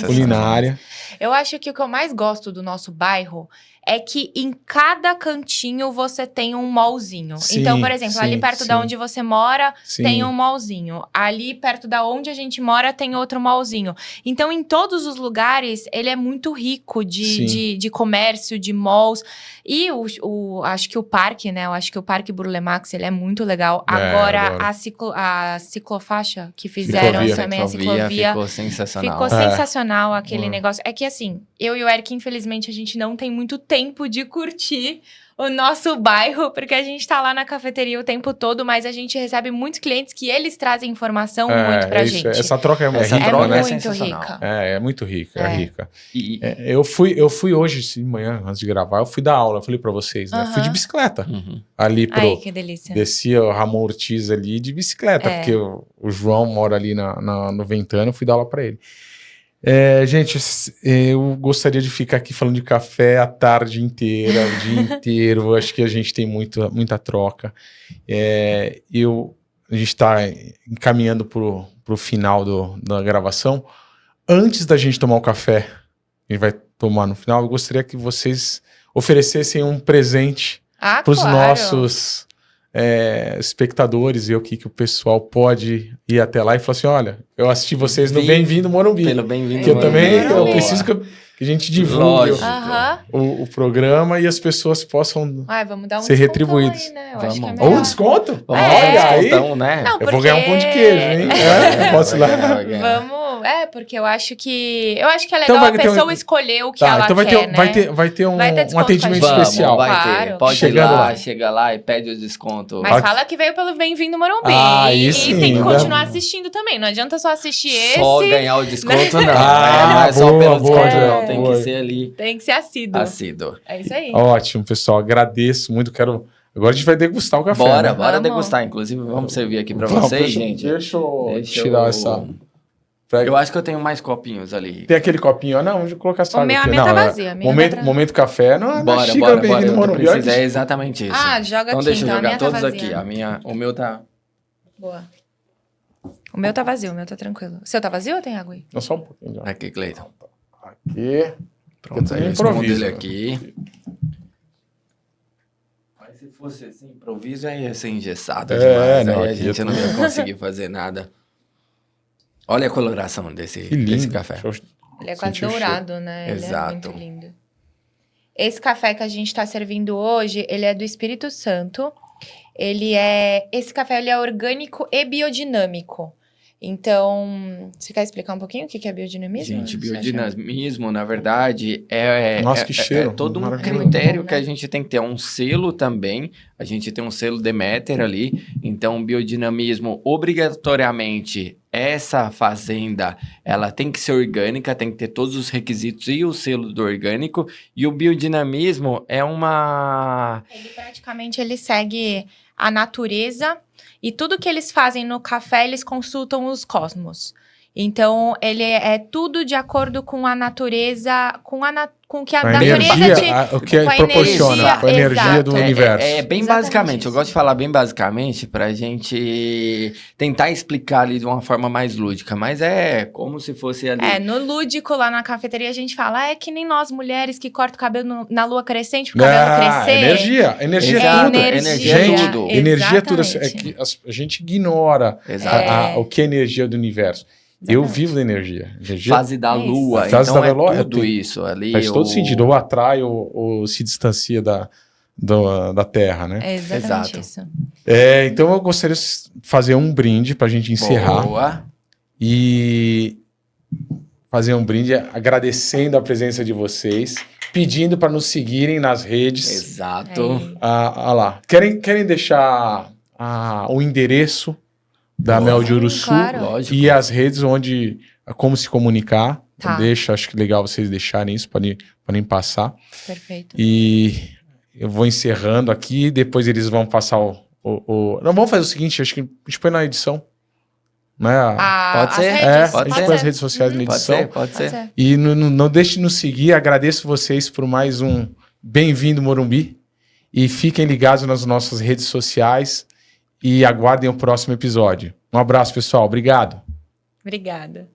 culinária. Eu acho que o que eu mais gosto do nosso bairro é que em cada cantinho você tem um mallzinho. Sim, então, por exemplo, ali perto sim. da onde você mora, Sim. tem um mallzinho. Ali perto da onde a gente mora, tem outro mallzinho. Então, em todos os lugares, ele é muito rico de comércio, de malls. E acho que o parque, né? Eu acho que o Parque Burle Marx, ele é muito legal. Agora, a ciclofaixa que fizeram também, a ciclovia ficou sensacional. Ficou sensacional aquele negócio. É que assim, eu e o Eric, infelizmente, a gente não tem muito tempo de curtir o nosso bairro, porque a gente tá lá na cafeteria o tempo todo, mas a gente recebe muitos clientes que eles trazem informação muito pra gente. Essa troca é rica, né? Muito rica. É muito rica, é rica. Eu fui hoje de manhã, antes de gravar, eu fui dar aula, eu falei pra vocês, né? Fui de bicicleta. Ali Ai, que delícia. Descia o Ramon Ortiz ali de bicicleta, porque o João mora ali no Ventana, eu fui dar aula pra ele. Gente, eu gostaria de ficar aqui falando de café a tarde inteira, o dia inteiro. Acho que a gente tem muita troca. A gente está encaminhando pro final da gravação. Antes da gente tomar o café, a gente vai tomar no final, eu gostaria que vocês oferecessem um presente para os nossos espectadores, ver o que o pessoal pode ir até lá e falar assim, olha, eu assisti vocês no Bem-vindo Morumbi. Pelo Bem-vindo que eu Morumbi. também eu preciso que a gente divulgue o programa e as pessoas possam vamos dar um ser retribuídos. Aí, né? Eu Vamos. acho que é Ou um melhor. desconto? Vamos Olha aí. descontão, né? Não, Eu vou ganhar um pão de queijo, hein? Posso ir lá? Vamos. Porque eu acho que é legal a pessoa escolher o que ela então quer, né? Vai ter um desconto atendimento com a gente. especial. Vai ter. Pode Chegando ir lá, lá. chega lá e pede o desconto. Mas fala que veio pelo Bem-vindo Morumbi. Aí e sim, tem que né? continuar assistindo também. Não adianta só assistir esse. Só ganhar o desconto, não. Ah, não é só boa, pelo boa, desconto, boa. não. Tem que ser ali. Tem que ser assíduo. Assíduo. É isso aí. Ótimo, pessoal. Agradeço muito. Agora a gente vai degustar o café. Bora né? bora Vamos. degustar. Inclusive, vamos servir aqui pra Vamos, vocês, gente. Deixa eu tirar essa... Eu acho que eu tenho mais copinhos ali. Tem aquele copinho, não, vou colocar essa A água aqui. minha Não, tá vazia. A minha momento café, não é Bora. Bem-vindo Eu Morumbi. preciso, é exatamente isso. Joga então aqui, deixa eu então. A jogar minha tá todos vazia. aqui. O meu tá... Boa. O meu tá vazio, o meu tá tranquilo. O seu tá vazio ou tem água aí? Não, só um pouquinho. Já. Aqui, Cleiton. Aqui. Pronto, aí eu escondo ele aqui. Mas se fosse assim, improviso, aí ia ser engessado demais. não, aí a aqui gente não ia conseguir fazer nada. Olha a coloração desse café. Ele é quase Sentiu o dourado, né? Exato. Ele é muito lindo. Esse café que a gente tá servindo hoje, ele é do Espírito Santo. Esse café ele é orgânico e biodinâmico. Então, você quer explicar um pouquinho o que é biodinamismo? Gente, biodinamismo, na verdade, é todo um critério que a gente tem que ter. Um selo também. A gente tem um selo Deméter ali. Então, biodinamismo, obrigatoriamente, essa fazenda, ela tem que ser orgânica, tem que ter todos os requisitos e o selo do orgânico. E o biodinamismo é uma... Ele segue a natureza e tudo que eles fazem no café, eles consultam os cosmos. Então, ele é tudo de acordo com a natureza, com o que a natureza o que proporciona, com a energia do universo. Bem basicamente, eu gosto de falar bem basicamente pra gente tentar explicar ali de uma forma mais lúdica, mas é como se fosse ali... no lúdico, lá na cafeteria, a gente fala, é que nem nós mulheres que cortam o cabelo na lua crescente pro cabelo crescer. Energia é tudo. Energia é tudo. Energia é tudo. É que a gente ignora o que é energia do universo. Eu vivo da energia. Fase da lua. Fase então da lua, tudo isso ali. Faz todo sentido. Ou atrai ou se distancia da da terra, né? É exatamente Exato. isso. Então eu gostaria de fazer um brinde pra gente encerrar. Boa. E fazer um brinde agradecendo a presença de vocês, pedindo para nos seguirem nas redes. Exato. Aí. Lá. Querem deixar o endereço da Boa. Mel de Sim, Uruçu claro. Lógico. e as redes como se comunicar. Tá. Acho que legal vocês deixarem isso, podem passar. Perfeito. E eu vou encerrando aqui, depois eles vão passar Não, vamos fazer o seguinte, acho que a gente põe na edição. Né? Pode ser? As redes? A Pode gente ser. põe as redes sociais na Pode edição. ser, pode Pode ser. ser. E não deixe de nos seguir. Agradeço vocês por mais um Bem-vindo Morumbi. E fiquem ligados nas nossas redes sociais e aguardem o próximo episódio. Um abraço, pessoal. Obrigado. Obrigada.